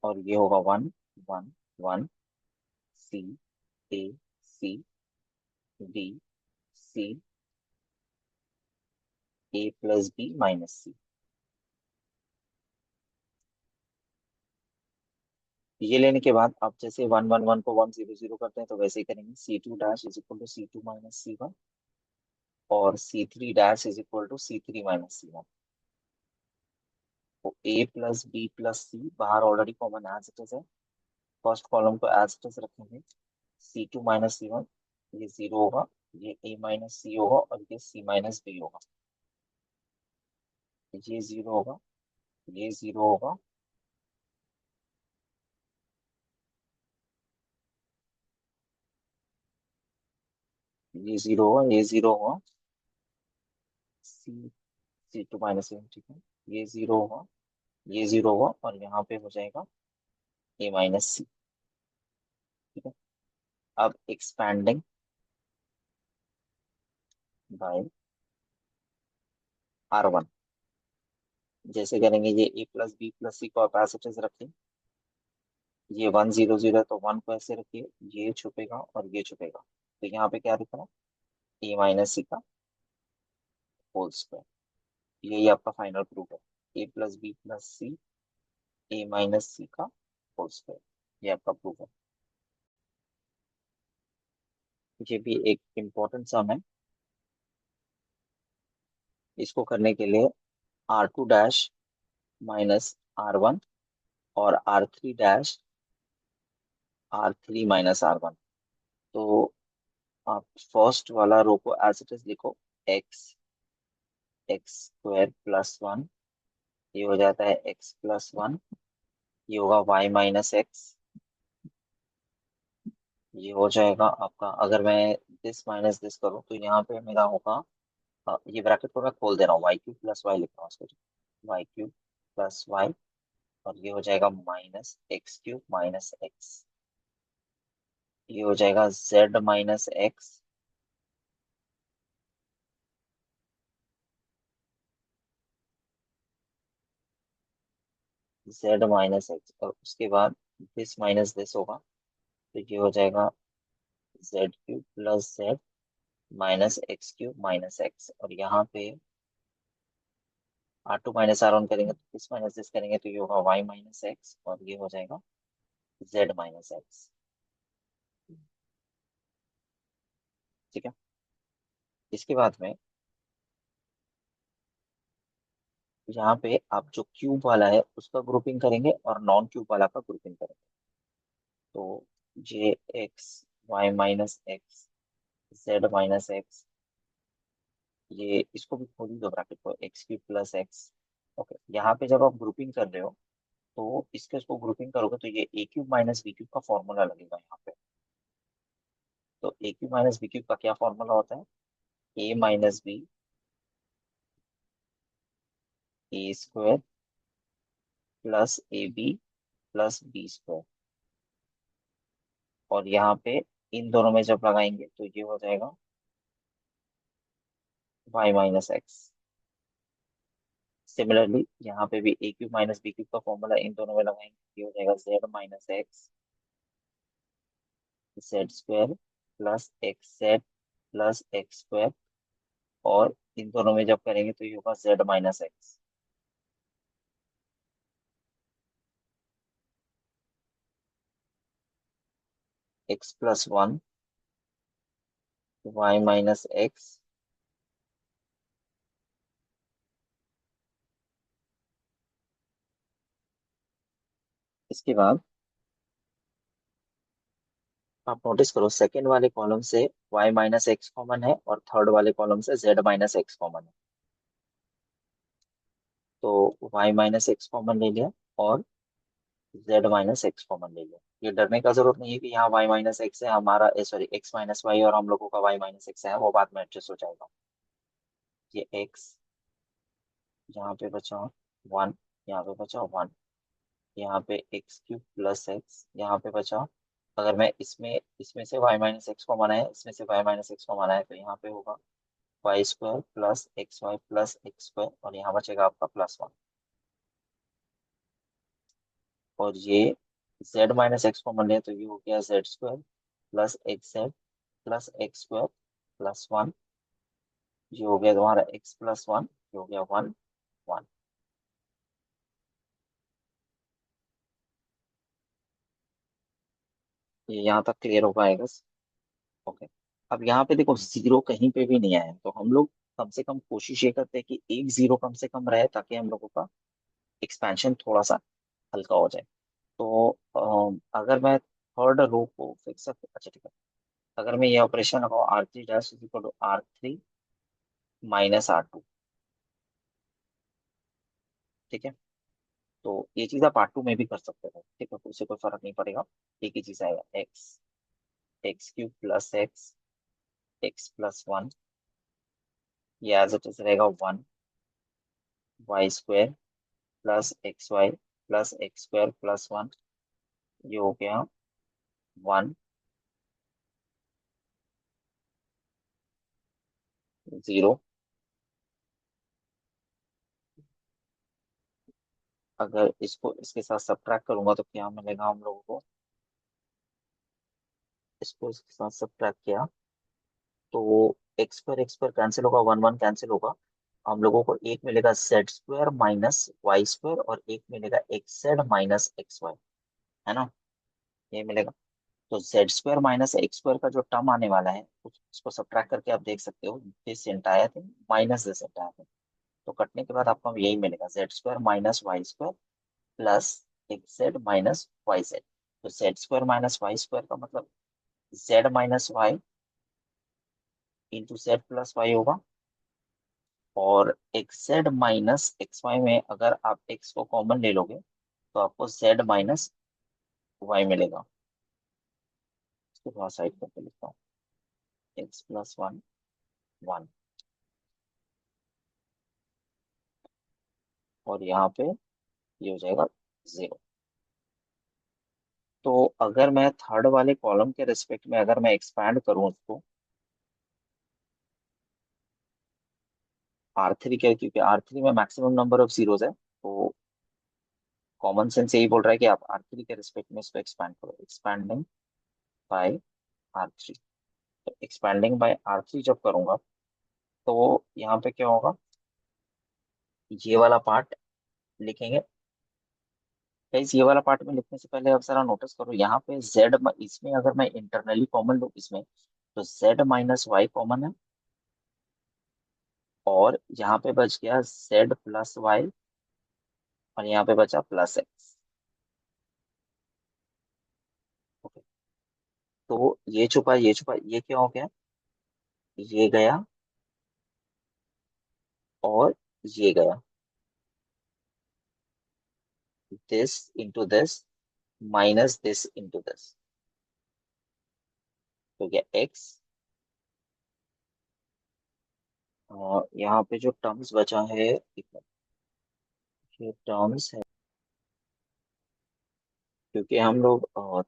और ये होगा 1 1 1, C, A, C, B, C, A plus B minus C. ये लेने के बाद आप जैसे 1 1 1 को 1 0 0 करते हैं तो वैसे ही करेंगे। C2 dash is equal to C2 minus C1, और C3 dash is equal to C3 minus C1। तो A plus B plus C बाहर already common as it is है। फर्स्ट कॉलम को एज इट इज रखेंगे। C2 minus C1, ये zero होगा। ये ए minus सी होगा और ये सी माइनस बी होगा। ये जीरो होगा, ये जीरो होगा, ये जीरो होगा, ये जीरो होगा। C2 माइनस C1, ठीक है। ये जीरो होगा, ये जीरो होगा, और यहाँ पे हो जाएगा ए माइनस सी। ठीक है। अब एक्सपैंडिंग बाय R1, जैसे करेंगे ये ए प्लस बी प्लस सी को आप एज इट इज रखें। ये 1 0 0 है तो 1 को ऐसे रखिए, ये छुपेगा और ये छुपेगा, तो यहाँ पे क्या दिख रहा है, ए माइनस सी का होल स्क्वायर। यही आपका फाइनल प्रूफ है, ए प्लस बी प्लस सी, ए माइनस सी का होल स्क्वायर। ये आपका प्रूफ है। ये भी एक इम्पोर्टेंट सम है। इसको करने के लिए R2 डैश माइनस R1 और R3 dash R3 minus R1। तो आप फर्स्ट वाला रो को एज इट इज लिखो, x x स्क्वायर प्लस 1, ये हो जाता है x+1। ये होगा y माइनस x। ये हो जाएगा आपका, अगर मैं दिस माइनस दिस करूँ तो यहाँ पे मेरा होगा, ये ब्रैकेट को मैं खोल दे रहा हूँ, y3 + y लिख रहा हूँ इसको, y3 + y, और ये हो जाएगा -x3 - x। ये हो जाएगा z - x, z - x, और उसके बाद दिस माइनस दिस होगा, तो ये हो जाएगा z3 + z -x3 - x, और यहाँ पे R2 - R1 करेंगे तो दिस माइनस दिस करेंगे तो ये होगा y - x, और ये हो जाएगा z - x। ठीक है। इसके बाद में यहाँ पे आप जो क्यूब वाला है उसका ग्रुपिंग करेंगे और नॉन क्यूब वाला का ग्रुपिंग करेंगे। तो j(x), y - x, z - x, ये इसको भी खोल दो ब्रैकेट को, x3 + x। ओके, यहाँ पे जब आप ग्रुपिंग कर रहे हो तो इसके इसको ग्रुपिंग करोगे तो ये a³ - b³ का फॉर्मूला लगेगा यहाँ पे। तो a³ - b³ का क्या फॉर्मूला होता है, a - b a² +ab + b²। और यहाँ पे इन दोनों में जब लगाएंगे तो ये हो जाएगा y - x। सिमिलरली यहाँ पे भी a³ - b³ का फॉर्मूला इन दोनों में लगाएंगे, ये हो जाएगा z - x z² + xz + x²। और इन दोनों में जब करेंगे तो ये होगा z - x। x+1 y - x। इसके बाद आप नोटिस करो, सेकेंड वाले कॉलम से y - x कॉमन है और थर्ड वाले कॉलम से z - x कॉमन है। तो y - x कॉमन ले लिया और z - x कॉमन ले लिया। ये डरने का जरूरत नहीं है कि यहाँ y - x है हमारा, सॉरी x - y, और हम लोगों का y - x है, वो बाद में एडजस्ट हो जाएगा। ये x यहाँ पे बचा 1, यहाँ पे बचा 1, यहाँ पे x³ + x यहाँ पे बचा। अगर मैं इसमें इसमें से y - x को मना है, इसमें से y - x को मना है, तो यहाँ पे होगा y² + xy + x², और यहाँ बचेगा आपका +1। और ये z माइनस एक्स कॉमन ले तो ये हो गया Z square plus X Z plus X square plus one. ये हो गया तुम्हारा एक्स प्लस वन, ये हो गया वन वन। ये यहाँ तक क्लियर हो पाएगा। ओके। अब यहाँ पे देखो जीरो कहीं पे भी नहीं आया, तो हम लोग कम से कम कोशिश ये करते हैं कि एक जीरो कम से कम रहे, ताकि हम लोगों का एक्सपेंशन थोड़ा सा हल्का हो जाए। तो अगर मैं थर्ड रो को फिक्स, अच्छा ठीक है, अगर मैं ये ऑपरेशन लगाऊं R three dash is equal to R three minus R two, ठीक है, तो ये चीज आप पार्ट टू में भी कर सकते हो, ठीक है, तो उससे कोई फर्क नहीं पड़ेगा। एक ही चीज आएगा, X X cube plus X X plus one, ये एज इट इज रहेगा one Y square plus X Y plus X square plus one, ये हो गया वन जीरो। अगर इसको इसके साथ सब्ट्रैक्ट करूंगा तो क्या मिलेगा हम लोगों को, इसको इसके साथ सब्ट्रैक्ट किया तो एक्स पर कैंसिल होगा, वन वन कैंसिल होगा। हम लोगों को एक मिलेगा Z square minus Y square और एक मिलेगा X Z minus X Y, है ना, ये मिलेगा। तो Z square minus X square का जो टर्म आने वाला है उसको सब्ट्रैक्ट करके आप देख सकते हो, this entire thing minus this entire thing, तो कटने के बाद आपको यही मिलेगा, Z square minus Y square plus X Z minus Y Z. तो Z square minus Y square का मतलब Z minus Y into Z plus Y होगा, और X Z minus X Y में अगर आप एक्स को कॉमन ले लोगे तो आपको जेड माइनस वाई मिलेगा। इसको थोड़ा साइड करके लिखता हूँ, एक्स प्लस वन वन, और यहाँ पे ये हो जाएगा जीरो। तो अगर मैं थर्ड वाले कॉलम के रिस्पेक्ट में अगर मैं एक्सपैंड करूँ उसको आर थ्री के, क्योंकि आर थ्री में मैक्सिमम नंबर ऑफ जीरोज है, तो कॉमन सेंस यही बोल रहा है कि आप आर थ्री के रिस्पेक्ट में इसको एक्सपैंड करो, एक्सपैंडिंग बाय आर थ्री। तो एक्सपैंडिंग बाय आर थ्री जब करूंगा तो यहाँ पे क्या होगा, ये वाला पार्ट लिखेंगे। गाइस ये वाला पार्ट में लिखने से पहले आप जरा नोटिस करो, यहाँ पे z, इसमें अगर मैं इंटरनली कॉमन लूँ इसमें, तो z माइनस वाई कॉमन है, और यहाँ पे बच गया z प्लस वाई, और यहाँ पे बचा प्लस एक्स। ओके, तो ये छुपा ये क्या हो गया, ये गया और ये गया, this into this minus this into this, तो क्या एक्स, यहाँ पे जो टर्म्स बचा है, ये टर्म्स है, क्योंकि हम लोग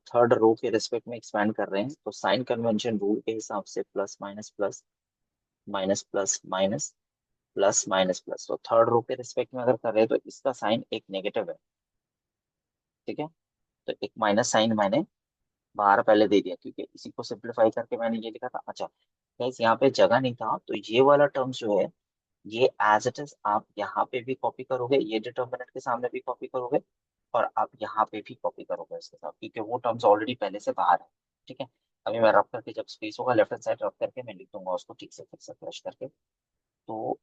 थर्ड रो के रेस्पेक्ट में एक्सपैंड कर रहे हैं, तो साइन कन्वेंशन रूल के हिसाब से plus minus plus minus plus minus plus minus plus, तो थर्ड रो के रेस्पेक्ट में अगर कर रहे हैं तो इसका साइन एक नेगेटिव है, ठीक है, तो एक माइनस साइन मैंने बाहर पहले दे दिया, क्योंकि इसी को सिंप्लीफाई करके मैंने ये लिखा था। अच्छा गाइस यहाँ पे जगह नहीं था, तो ये वाला टर्म जो है ये एज इट इज आप यहाँ पे भी कॉपी करोगे, ये डिटर्मिनेंट के सामने भी कॉपी करोगे, और आप यहाँ पे भी कॉपी करोगे इसके साथ, क्योंकि वो टर्म्स ऑलरेडी पहले से बाहर है, ठीक है। अभी मैं रब करके, जब स्पेस होगा लेफ्ट हैंड साइड रब करके मैं लिख दूंगा उसको ठीक से, फिर से फ्रेश करके। तो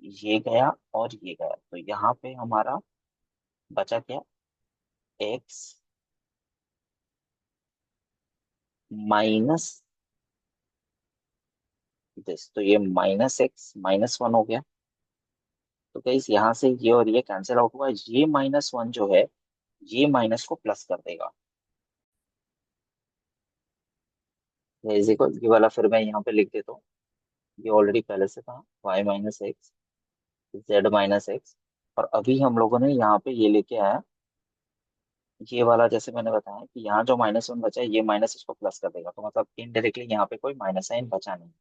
ये गया और ये गया, तो यहाँ पे हमारा बचा क्या, एक्स माइनस दिस, तो ये माइनस एक्स माइनस वन हो गया। तो गाइस यहाँ से ये और ये कैंसिल आउट हुआ, ये माइनस वन जो है ये माइनस को प्लस कर देगा, ये वाला फिर मैं यहाँ पे लिख देता हूँ, ये ऑलरेडी पहले से था, Y minus X Z minus X, और अभी हम लोगों ने यहाँ पे ये लेके आया, ये वाला जैसे मैंने बताया कि यहाँ जो माइनस वन बचा है ये माइनस इसको प्लस कर देगा, तो मतलब इनडायरेक्टली यहाँ पे कोई माइनस साइन बचा नहीं।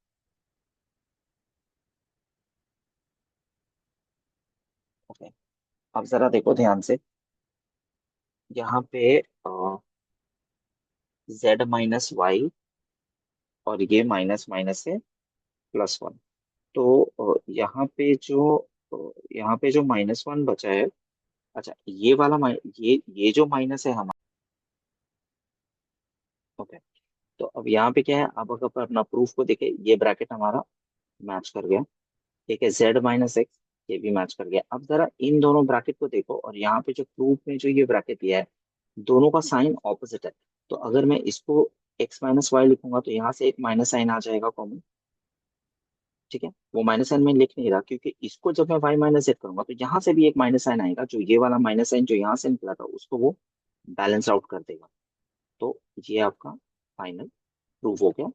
ओके, अब जरा देखो ध्यान से, यहाँ पे जेड माइनस वाई, और ये माइनस माइनस से प्लस वन। तो यहाँ पे जो माइनस वन बचा है, अच्छा ये वाला ये जो माइनस है हमारा। ओके। तो अब यहाँ पे क्या है, अब अगर अपना प्रूफ को देखे, ये ब्रैकेट हमारा मैच कर गया। ठीक है, जेड माइनस एक्स, ये भी मैच कर गया। अब जरा इन दोनों ब्रैकेट को देखो, और यहाँ पे जो प्रूफ में जो ये ब्रैकेट दिया है, दोनों का साइन ऑपोजिट है। तो अगर मैं इसको एक्स माइनस वाई लिखूंगा, तो यहाँ से एक माइनस साइन आ जाएगा कॉमन। ठीक है, वो माइनस साइन मैं लिख नहीं रहा, क्योंकि इसको जब मैं वाई माइनस जेड करूंगा, तो यहाँ से भी एक माइनस साइन आएगा, जो ये वाला माइनस साइन जो यहाँ से निकला था उसको वो बैलेंस आउट कर देगा। तो ये आपका फाइनल प्रूफ हो गया।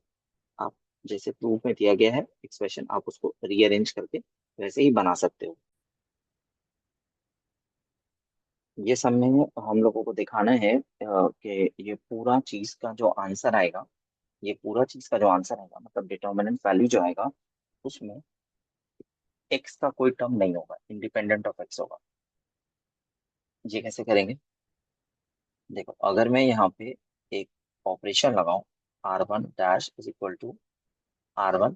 आप जैसे प्रूफ में दिया गया है एक्सप्रेशन, आप उसको रीअरेंज करके वैसे ही बना सकते हो। ये सब में हम लोगों को दिखाना है कि ये पूरा चीज का जो आंसर आएगा, ये पूरा चीज का जो आंसर आएगा, मतलब डिटर्मिनेंट वैल्यू जो आएगा, उसमें एक्स का कोई टर्म नहीं होगा, इंडिपेंडेंट ऑफ एक्स होगा। ये कैसे करेंगे? देखो, अगर मैं यहाँ पे एक ऑपरेशन लगाऊं, R one dash is equal to R one,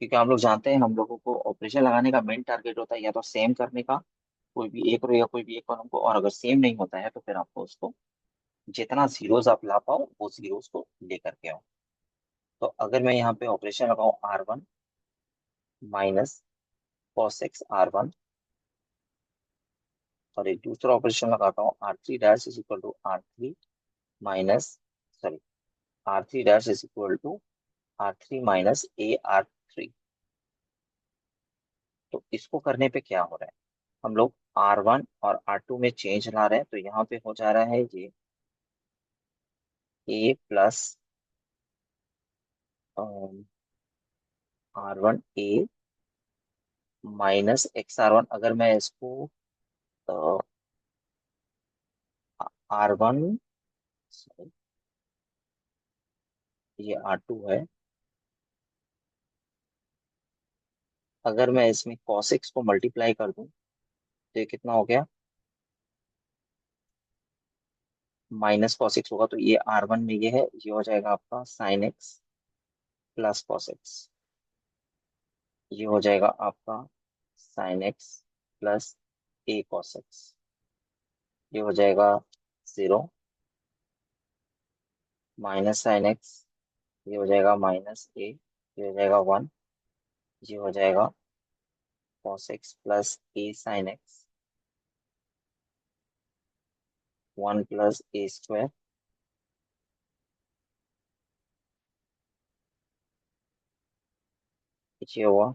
क्योंकि हम लोग जानते हैं हम लोगों को ऑपरेशन लगाने का मेन टारगेट होता है या तो सेम करने का कोई भी एक रो या कोई भी एक कॉलम को, और अगर सेम नहीं होता है तो फिर आपको उसको जितना जीरोस आप ला पाओ वो जीरोस को लेकर के आओ। तो अगर मैं यहाँ पे ऑपरेशन लगाऊं R one minus cos X R one, और एक दूसरा ऑपरेशन लगाता हूँ R three dash is equal to R three minus, sorry, R three dash is equal to R three minus A R three, तो इसको करने पे क्या हो रहा है, हम लोग आर वन और आर टू में चेंज ला रहे हैं, तो यहाँ पे हो जा रहा है ये A plus R one A minus X R one. अगर मैं इसको आर वन, ये आर टू है, अगर मैं इसमें cos x को मल्टीप्लाई कर दूं, तो ये कितना हो गया, माइनस cos x होगा, तो ये आर वन में ये है, ये हो जाएगा आपका sign X plus cos x, ये हो जाएगा आपका sign X plus A cos x, ये हो जाएगा जीरो, माइनस साइन एक्स, ये हो जाएगा माइनस ए, ये हो जाएगा वन, ये हो जाएगा cos X plus A sin x, one plus A square, ये हुआ।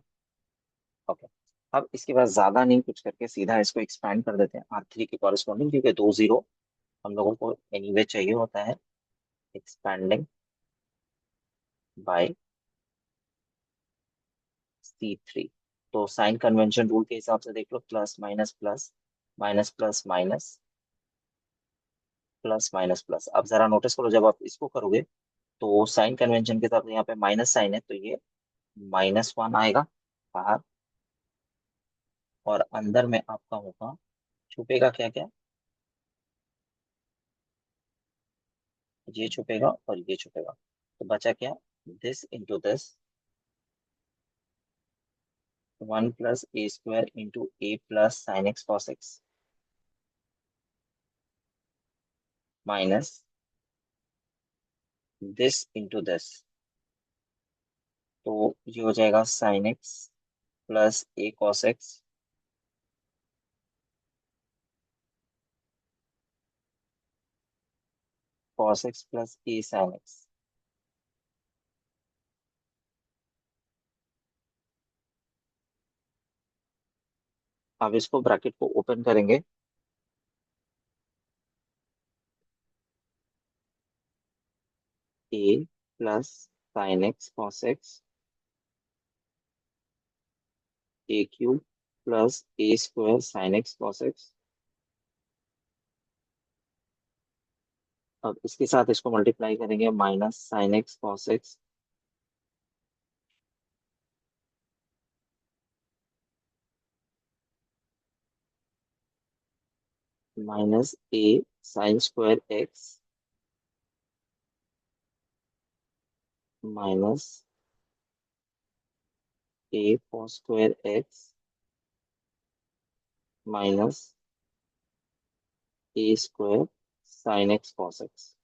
ओके। अब इसके बाद ज्यादा नहीं कुछ करके सीधा इसको एक्सपैंड कर देते हैं आर थ्री के कॉरेस्पॉन्डिंग, क्योंकि दो जीरो हम लोगों को एनीवे चाहिए होता है। एक्सपैंडिंग बाय सी थ्री, तो साइन कन्वेंशन रूल के हिसाब से देख लो, plus minus plus, minus plus minus, plus minus plus. अब जरा नोटिस करो, जब आप इसको करोगे तो साइन कन्वेंशन के हिसाब से यहाँ पे माइनस साइन है, तो ये माइनस वन आएगा बाहर, और अंदर में आपका होगा, छुपेगा क्या क्या, ये छुपेगा और ये छुपेगा, तो बचा क्या, this into this, one plus A square into A plus sin X cos X minus this into this, तो ये हो जाएगा sin X plus A cos X, cos X plus A sin X. अब इसको ब्रैकेट को open करेंगे, A plus sin X cos X A cube plus A square sin X cos X. अब इसके साथ इसको मल्टीप्लाई करेंगे, minus sin X cos X minus A sin square X minus A cos square X minus A square sin X cos X.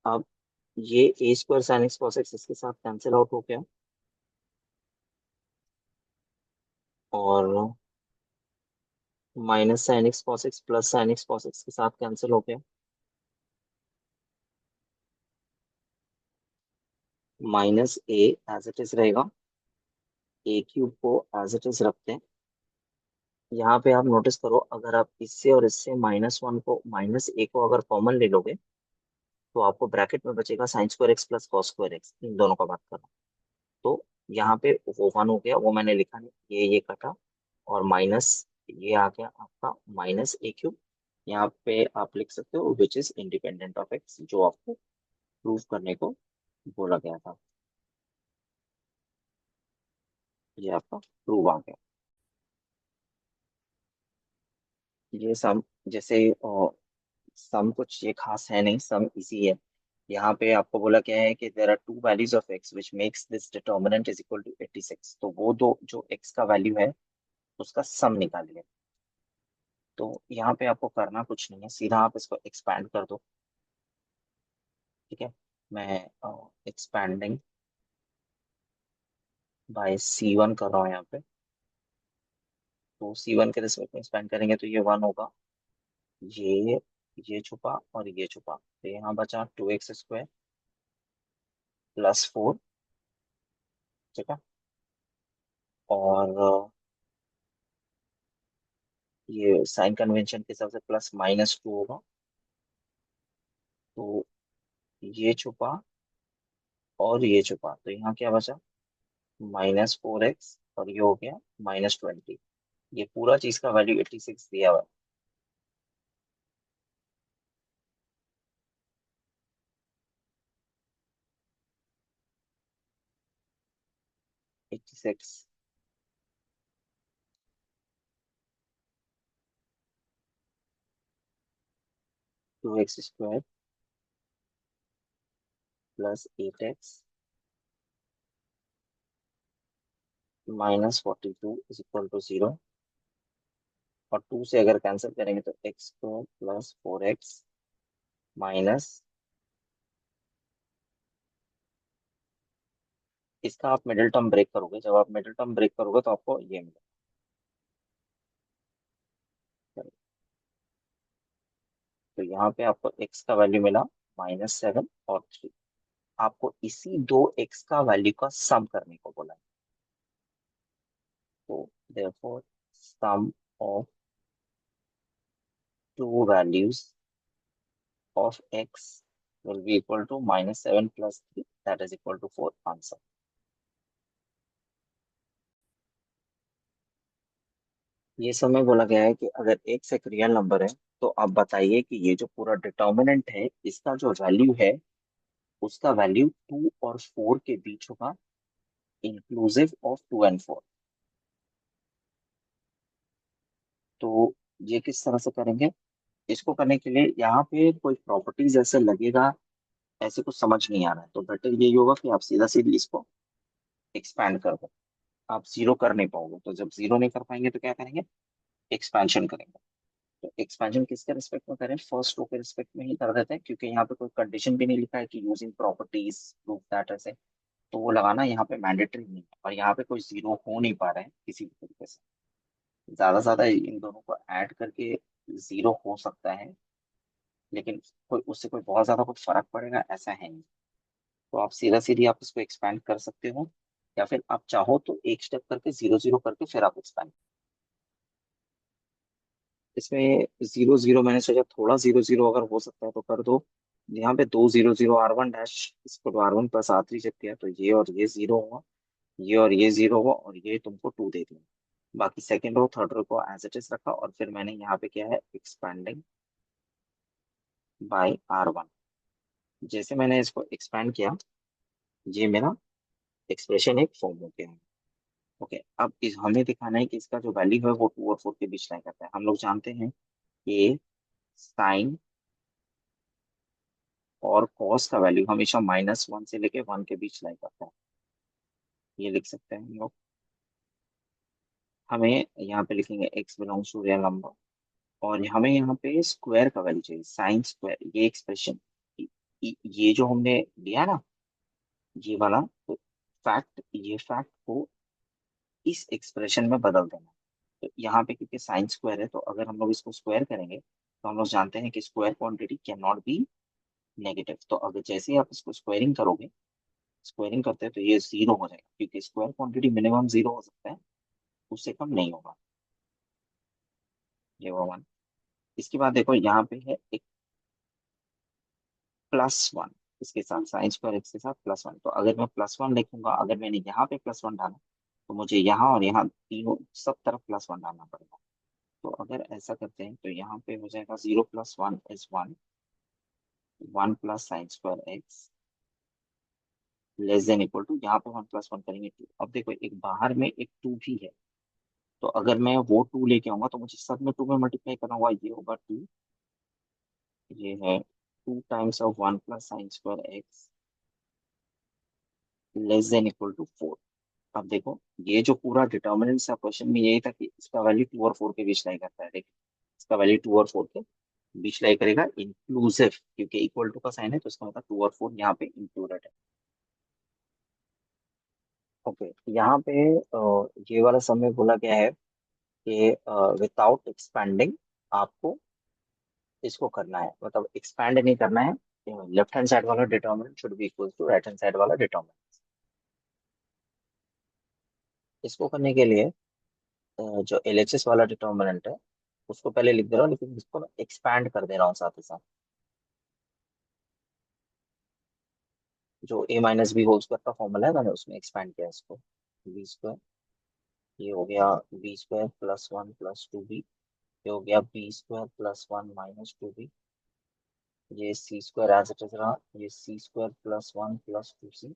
अब ये A square sin X cos X इसके साथ cancel out हो गया, और minus sin X cos X plus sin X cos X के साथ cancel हो गया। Minus A as it is रहेगा, ए क्यूब को एज इट इज रखते हैं। यहाँ पे आप नोटिस करो, अगर आप इससे और इससे -1 को माइनस ए को अगर कॉमन ले लोगे तो आपको ब्रैकेट में बचेगा sin square X plus cos square X, इन दोनों का बात कर रहा हूँ। तो यहाँ पे वो वन हो गया, वो मैंने लिखा नहीं, ये कटा, और माइनस ये आ गया आपका माइनस ए क्यूब। यहाँ पे आप लिख सकते हो which is independent of x, जो आपको प्रूव करने को बोला गया था। ये आपका प्रूव आ गया। ये सम जैसे सम कुछ ये खास है नहीं, सम इजी है। यहाँ पे आपको बोला क्या है कि there are two values of X which makes this determinant is equal to 86, तो वो दो जो एक्स का वैल्यू है उसका सम निकालिए। तो यहाँ पे आपको करना कुछ नहीं है, सीधा आप इसको एक्सपैंड कर दो। ठीक है, मैं एक्सपैंडिंग बाय C1 कर रहा हूँ यहाँ पे। तो C1 के रिस्पेक्ट में एक्सपैंड करेंगे तो ये वन होगा, ये ये छुपा और ये छुपा, तो यहाँ बचा 2x² +4। ठीक है, और ये साइन कन्वेंशन के हिसाब से +-2 होगा, तो ये छुपा और ये छुपा, तो यहाँ क्या बचा, -4x, और ये हो गया -20। ये पूरा चीज का वैल्यू 86 दिया हुआ है, 86। 2x² +8x -42 = 0, और 2 से अगर कैंसिल करेंगे तो x² +4x माइनस, इसका आप मिडिल टर्म ब्रेक करोगे, जब आप मिडिल टर्म ब्रेक करोगे तो आपको ये मिलेगा। तो यहाँ पे आपको x का वैल्यू मिला -7 और 3। आपको इसी दो x का वैल्यू का सम करने को बोला है। तो therefore sum of two values of x will be equal to -7 + 3, that is equal to 4 answer. ये समय बोला गया है कि अगर x एक रियल नंबर है तो आप बताइए कि ये जो पूरा डिटर्मिनेंट है इसका जो वैल्यू है उसका वैल्यू 2 और 4 के बीच होगा, इंक्लूसिव ऑफ 2 और 4। तो ये किस तरह से करेंगे, इसको करने के लिए यहाँ पे कोई प्रॉपर्टीज ऐसे लगेगा, ऐसे कुछ समझ नहीं आ रहा है, तो बेटर यही होगा कि आप सीधा सीधी इसको एक्सपैंड कर दो। आप जीरो कर नहीं पाओगे, तो जब जीरो नहीं कर पाएंगे तो क्या करेंगे, एक्सपेंशन करेंगे। तो एक्सपेंशन किसके रिस्पेक्ट में करें, फर्स्ट रो के रिस्पेक्ट में ही कर देते हैं, क्योंकि यहाँ पे कोई कंडीशन भी नहीं लिखा है कि यूजिंग प्रॉपर्टीज प्रूफ दैट ऐसे, तो वो लगाना यहाँ पे मैंडेटरी नहीं है, और यहाँ पे कोई जीरो हो नहीं पा रहा है किसी भी तरीके से। ज्यादा से ज्यादा इन दोनों को ऐड करके जीरो हो सकता है, लेकिन कोई उससे कोई बहुत ज्यादा कुछ फर्क पड़ेगा ऐसा है नहीं। तो आप सीधा सीधी आप इसको एक्सपैंड कर सकते हो, या फिर आप चाहो तो एक स्टेप करके 0 0 करके फिर आप एक्सपैंड। इसमें 0 0 मैंने सोचा थोड़ा 0 0 अगर हो सकता है तो कर दो। यहाँ पे 2 0 0 R1 डैश इसको R1 + R3 जब किया तो ये और ये जीरो होगा, ये और ये जीरो होगा, और ये तुमको 2 दे दिया। बाकी सेकंड रो थर्ड रो को एज इट इज रखा, और फिर मैंने यहाँ पे किया है एक्सपैंडिंग बाय R1। जैसे मैंने इसको एक्सपैंड किया, ये मेरा एक्सप्रेशन एक फॉर्म हो गया है। ओके, अब इस हमें दिखाना है कि इसका जो वैल्यू है वो 2 और 4 के बीच लाई करता है। हम लोग जानते हैं कि साइन और कॉस का वैल्यू हमेशा -1 से लेके 1 के बीच लाई करता है। ये लिख सकते हैं हम लोग। हमें यहाँ पे लिखेंगे x belongs to real number, और हमें यहाँ पे स्क्वायर का वैल्यू चाहिए, साइन स्क्वायर। ये एक्सप्रेशन, ये जो हमने लिया ना, ये वाला, तो फैक्ट, ये फैक्ट को इस एक्सप्रेशन में बदल देना। तो यहाँ पे क्योंकि साइन स्क्वायर है, तो अगर हम लोग इसको स्क्वायर करेंगे तो हम लोग जानते हैं कि square quantity can not be negative. तो अगर जैसे ही आप इसको स्क्वायरिंग करोगे, स्क्वायरिंग करते हैं तो ये 0 हो जाएगा, क्योंकि स्क्वायर क्वांटिटी मिनिमम 0 हो सकता है, उससे कम नहीं होगा। ये वो वन। इसके बाद देखो यहाँ पे है एक +1, इसके साथ साइन स्क्वायर एक्स के साथ +1। तो अगर मैं +1 लिखूंगा, अगर मैंने यहाँ पे +1 डाला, तो मुझे यहाँ और यहाँ तीनों सब तरफ +1 डालना पड़ेगा। तो अगर ऐसा करते हैं तो यहाँ पे हो जाएगा 0 + 1 = 1, 1 + sin² x < यहाँ पे 1 + 1 करेंगे 2। अब देखो एक बाहर में एक 2 भी है, तो अगर मैं वो 2 लेके आऊंगा तो मुझे सब में 2 में मल्टीप्लाई करना होगा। ये होगा 2, ये है 2 टाइम्स ऑफ 1 + sin² x < 4। अब देखो, ये जो पूरा डिटर्मिनेंट था क्वेश्चन में, यही था कि इसका वैल्यू 2 और 4 के बीच लाई करता है। देखिए, इसका वैल्यू 2 और 4 के बीच लाई करेगा, इंक्लूसिव, क्योंकि इक्वल टू का साइन है, तो इसका मतलब 2 और 4 यहाँ पे इंक्लूडेड है। ओके, यहाँ पे ये वाला समय बोला गया है कि विदाउट एक्सपैंडिंग आपको इसको करना है, मतलब एक्सपैंड नहीं करना है। लेफ्ट हैंड साइड वाला determinant should be equal to right hand side वाला डिटर्मिनेंट। इसको करने के लिए जो एलएचएस वाला डिटर्मिनेंट है उसको पहले लिख दे रहा हूँ, लेकिन इसको मैं एक्सपैंड कर दे रहा हूँ साथ ही साथ। जो a - b होल स्क्वायर का फॉर्मूला है, मैंने उसमें एक्सपैंड किया इसको। b², ये हो गया b² +1 +2b। ये हो गया b² +1 -2b। ये c² एज इट इज रहा, ये c² +1 +2c,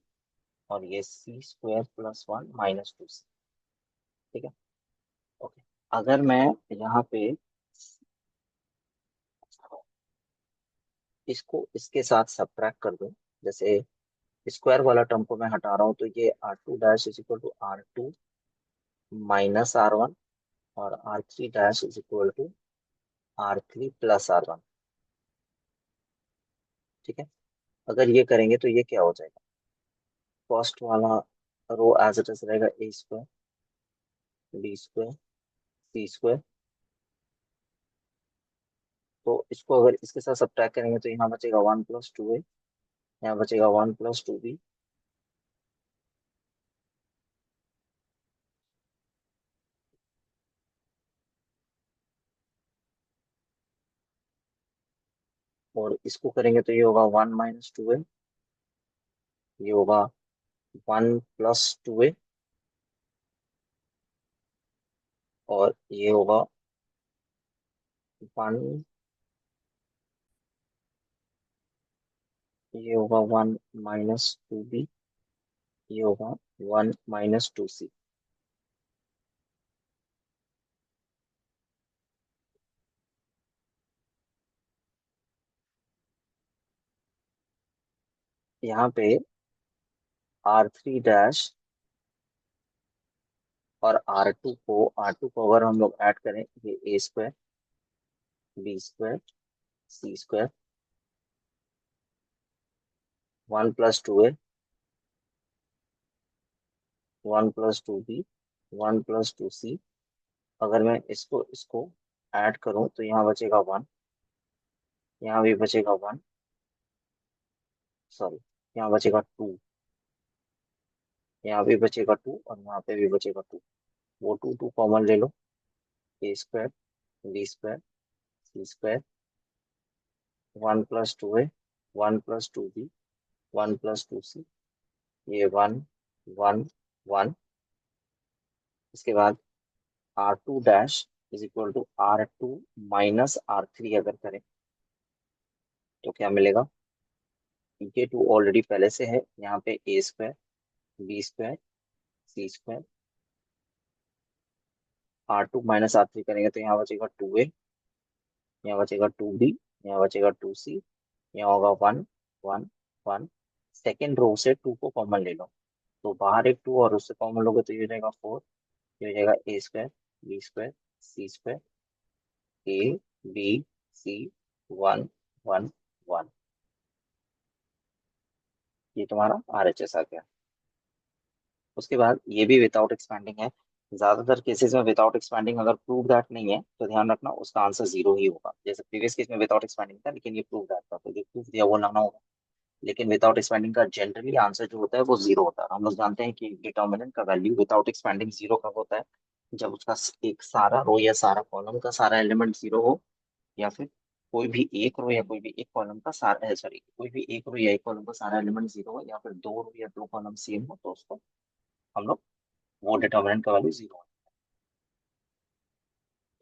और ये c² +1 -2c। ठीक है। ओके, अगर मैं यहाँ पे इसको इसके साथ सब्ट्रैक्ट कर दूं, जैसे स्क्वायर वाला टर्म को मैं हटा रहा हूँ, तो ये r2' = R2 - R1, और r3' = R3 + R1। ठीक है। अगर ये करेंगे तो ये क्या हो जाएगा, फर्स्ट वाला रो एज इट इज रहेगा a² b² c²। तो इसको अगर इसके साथ सब्ट्रैक्ट करेंगे तो यहाँ बचेगा 1 + 2a, यहाँ बचेगा 1 + 2b। और इसको करेंगे तो ये होगा 1 - 2a, ये होगा 1 + 2a, और ये होगा 1, ये होगा 1 - 2b, ये होगा 1 - 2c। यहाँ पे r3' और R2 को अगर हम लोग ऐड करें, ये a² b² c², 1 + 2a, 1 + 2b, 1 + 2c। अगर मैं इसको इसको ऐड करूं तो यहाँ बचेगा 1, यहाँ भी बचेगा 1, सॉरी, यहाँ बचेगा 2, यहाँ भी बचेगा 2, और यहाँ पे भी बचेगा 2। वो 2 कॉमन ले लो, a² b² c², 1 + 2a, 1 + 2b, 1 + 2c, ये 1 1 1। इसके बाद r2' = R2 - R3 अगर करें तो क्या मिलेगा, ये 2 ऑलरेडी पहले से है, यहाँ पे a² b² c² R2 - R3 करेंगे तो यहाँ बचेगा 2A, यहाँ बचेगा 2B, यहाँ बचेगा 2C, यहाँ होगा 1 1 1। सेकेंड रो से 2 को कॉमन ले लो, तो बाहर एक 2 और उससे कॉमन लोगे तो ये हो जाएगा 4। ये हो जाएगा A² B² C², ABC 1 1 1। ये तुम्हारा RHS आ गया। उसके बाद ये भी विदाउट एक्सपेंडिंग है। ज्यादातर केसेस में विदाउट एक्सपेंडिंग अगर प्रूव दैट नहीं है तो ध्यान रखना उसका आंसर जीरो ही होगा। जैसे प्रीवियस केस में विदाउट एक्सपेंडिंग था लेकिन ये प्रूव दैट था, तो ये प्रूफ दिया वो लाना होगा। लेकिन विदाउट एक्सपेंडिंग का जनरली आंसर जो होता है वो जीरो होता है। हम लोग जानते हैं कि डिटर्मिनेंट का वैल्यू विदाउट एक्सपेंडिंग जीरो कब होता है, जब उसका एक सारा रो या सारा कॉलम का सारा एलिमेंट जीरो हो, या फिर कोई भी एक रो या कोई भी एक कॉलम का सारा, सॉरी, कोई भी एक रो या एक कॉलम का सारा एलिमेंट जीरो हो, या फिर दो रो या दो कॉलम सेम हो, तो उसको हम लोग, वो डिटर्मिनेंट का वैल्यू जीरो है।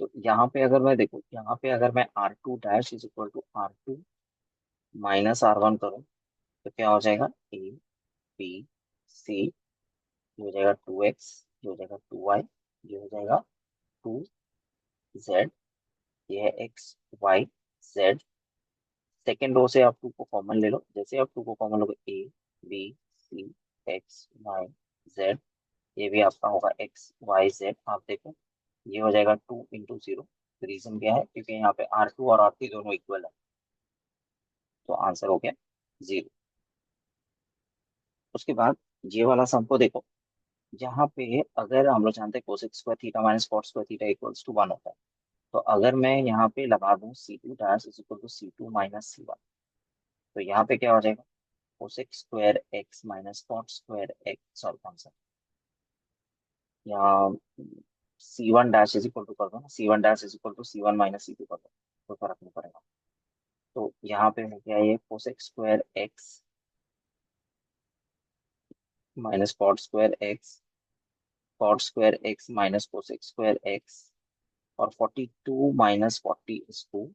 तो यहाँ पे अगर मैं देखूँ, यहाँ पे अगर मैं R2' = R2 - R1 करूँ तो क्या हो जाएगा, ABC, ये हो जाएगा 2X, ये हो जाएगा 2Y, ये हो जाएगा 2Z, ये है XYZ। सेकेंड रो से आप 2 को कॉमन ले लो, जैसे आप 2 को कॉमन लोगे ABCXYZ, ये भी आपका होगा XYZ। आप देखो ये हो जाएगा 2 × 0। रीजन क्या है, क्योंकि यहाँ पे R2 और R3 दोनों इक्वल है, तो आंसर हो गया 0। उसके बाद ये वाला सम को देखो, यहाँ पे अगर हम लोग जानते हैं cos² theta minus cot² theta = 1 होता है, तो अगर मैं यहाँ पे लगा दूं C2' = C2 - C1, तो यहाँ पे क्या हो जाएगा, cos² x - cot²x, सॉरी कौन सा, यहाँ C1' कर दो ना, C1' = C1 - C2 कर दो, कोई फर्क नहीं पड़ेगा। तो यहाँ पे हो गया ये cos² x - cot²x, cot²x - cos²x, और 42 - 40 =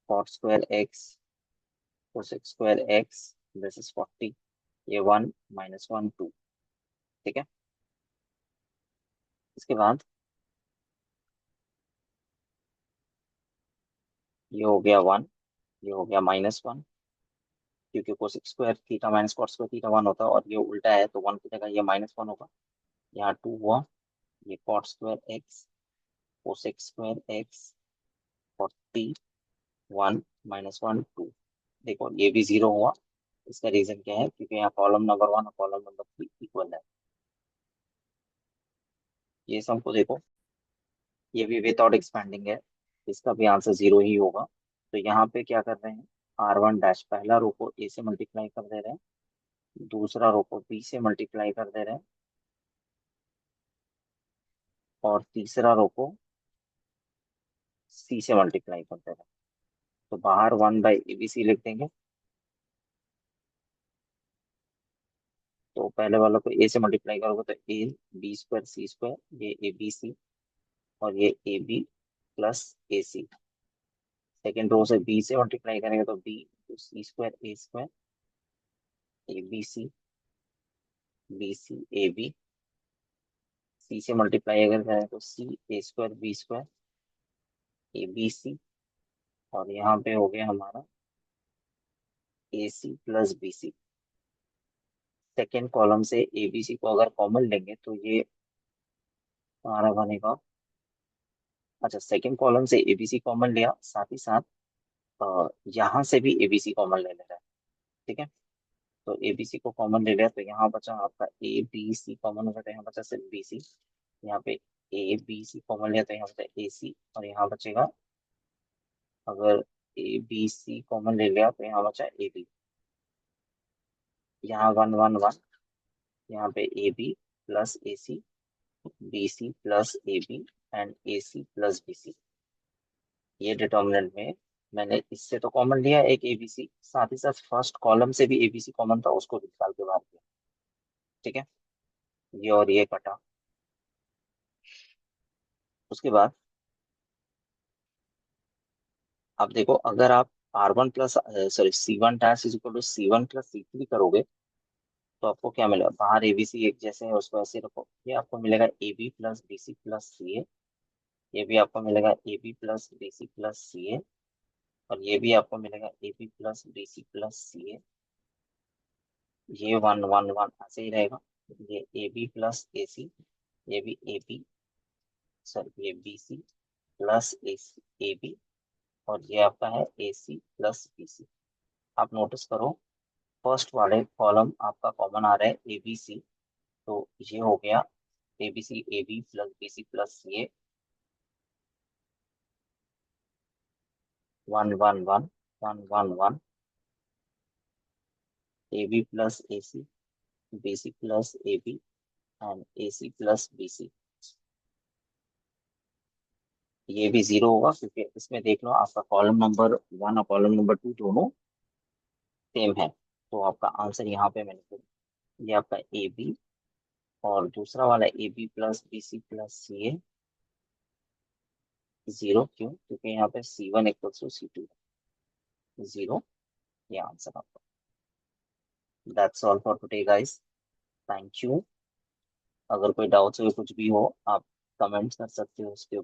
cot²x cos²x, दिस इज 40, ये 1 - 1 2। ठीक है। इसके बाद ये हो गया 1, ये हो गया -1, क्योंकि cos² theta minus cot² theta 1 होता है और ये उल्टा है, तो 1 की जगह ये -1 होगा। यहाँ 2 हुआ, ये cot²x cos²x 41 - 1 2। देखो ये भी जीरो हुआ। इसका रीजन क्या है, क्योंकि यहाँ कॉलम नंबर 1 और कॉलम नंबर 3 इक्वल है। ये सम को देखो, ये भी विदाउट एक्सपेंडिंग है, इसका भी आंसर जीरो ही होगा। तो यहाँ पे क्या कर रहे हैं, R1' पहला रो को A से मल्टीप्लाई कर दे रहे हैं, दूसरा रो को B से मल्टीप्लाई कर दे रहे हैं, और तीसरा रो को C से मल्टीप्लाई कर दे रहे हैं। तो बाहर 1/ABC लिख देंगे। तो पहले वाला को A से मल्टीप्लाई करोगे तो AB² C², ये ABC, और ये AB + AC। सेकेंड रो से B से मल्टीप्लाई करेंगे तो B C²A², ABC C से मल्टीप्लाई अगर करें तो CA²B²ABC, और यहाँ पे हो गया हमारा AC + BC। सेकेंड कॉलम से ABC को अगर कॉमन लेंगे तो ये हमारा बनेगा, अच्छा सेकेंड कॉलम से ABC कॉमन लिया, साथ ही साथ यहाँ से भी ABC कॉमन ले ले रहा है। ठीक है। तो ABC को कॉमन ले लिया, तो यहाँ बचा आपका ABC कॉमन हो जाता है, यहाँ बचा सिर्फ BC। यहाँ पे ABC कॉमन लिया तो यहाँ बचा AC, और यहाँ बचेगा, अगर ABC कॉमन ले लिया तो यहाँ बचा AB। यहाँ 1 1 1, यहाँ पे AB + AC, BC + AB, and AC + BC। ये डिटर्मिनेंट में मैंने इससे तो कॉमन लिया एक ABC, साथ ही साथ फर्स्ट कॉलम से भी ABC कॉमन था, उसको भी निकाल के बाहर किया। ठीक है। ये और ये कटा। उसके बाद अब देखो, अगर आप R1 plus, sorry C1' = C1 + C3 करोगे, तो आपको क्या मिलेगा, बाहर एबीसी एक जैसे है उसको ऐसे रखो, ये आपको मिलेगा A B plus B C plus C A. ये भी आपको मिलेगा A B plus B C plus C A. और ये भी आपको मिलेगा A B plus B C plus C A. ये वन वन वन ऐसे ही रहेगा। ये A B plus A C, ये भी ए बी, सॉरी ये B C plus A C A B. और ये आपका है ए सी प्लस बी सी। आप नोटिस करो, फर्स्ट वाले कॉलम आपका कॉमन आ रहा है ए बी सी। तो ये हो गया A B C A B plus B C plus C A. One one one one one one. A B plus A C, B C plus A B and A C plus B C. ये भी zero होगा क्योंकि इसमें देख लो आपका column number one और column number two दोनों सेम है। तो आपका आंसर यहाँ पे मैंने लिखा, ये आपका ए बी। और दूसरा वाला A B plus B C plus C A, zero क्यों, क्योंकि यहाँ पे C one equals to C two, zero. ये आंसर आपका। That's all for today guys. Thank you. अगर कोई डाउट्स हो कुछ भी हो आप कमेंट्स कर सकते हो उसके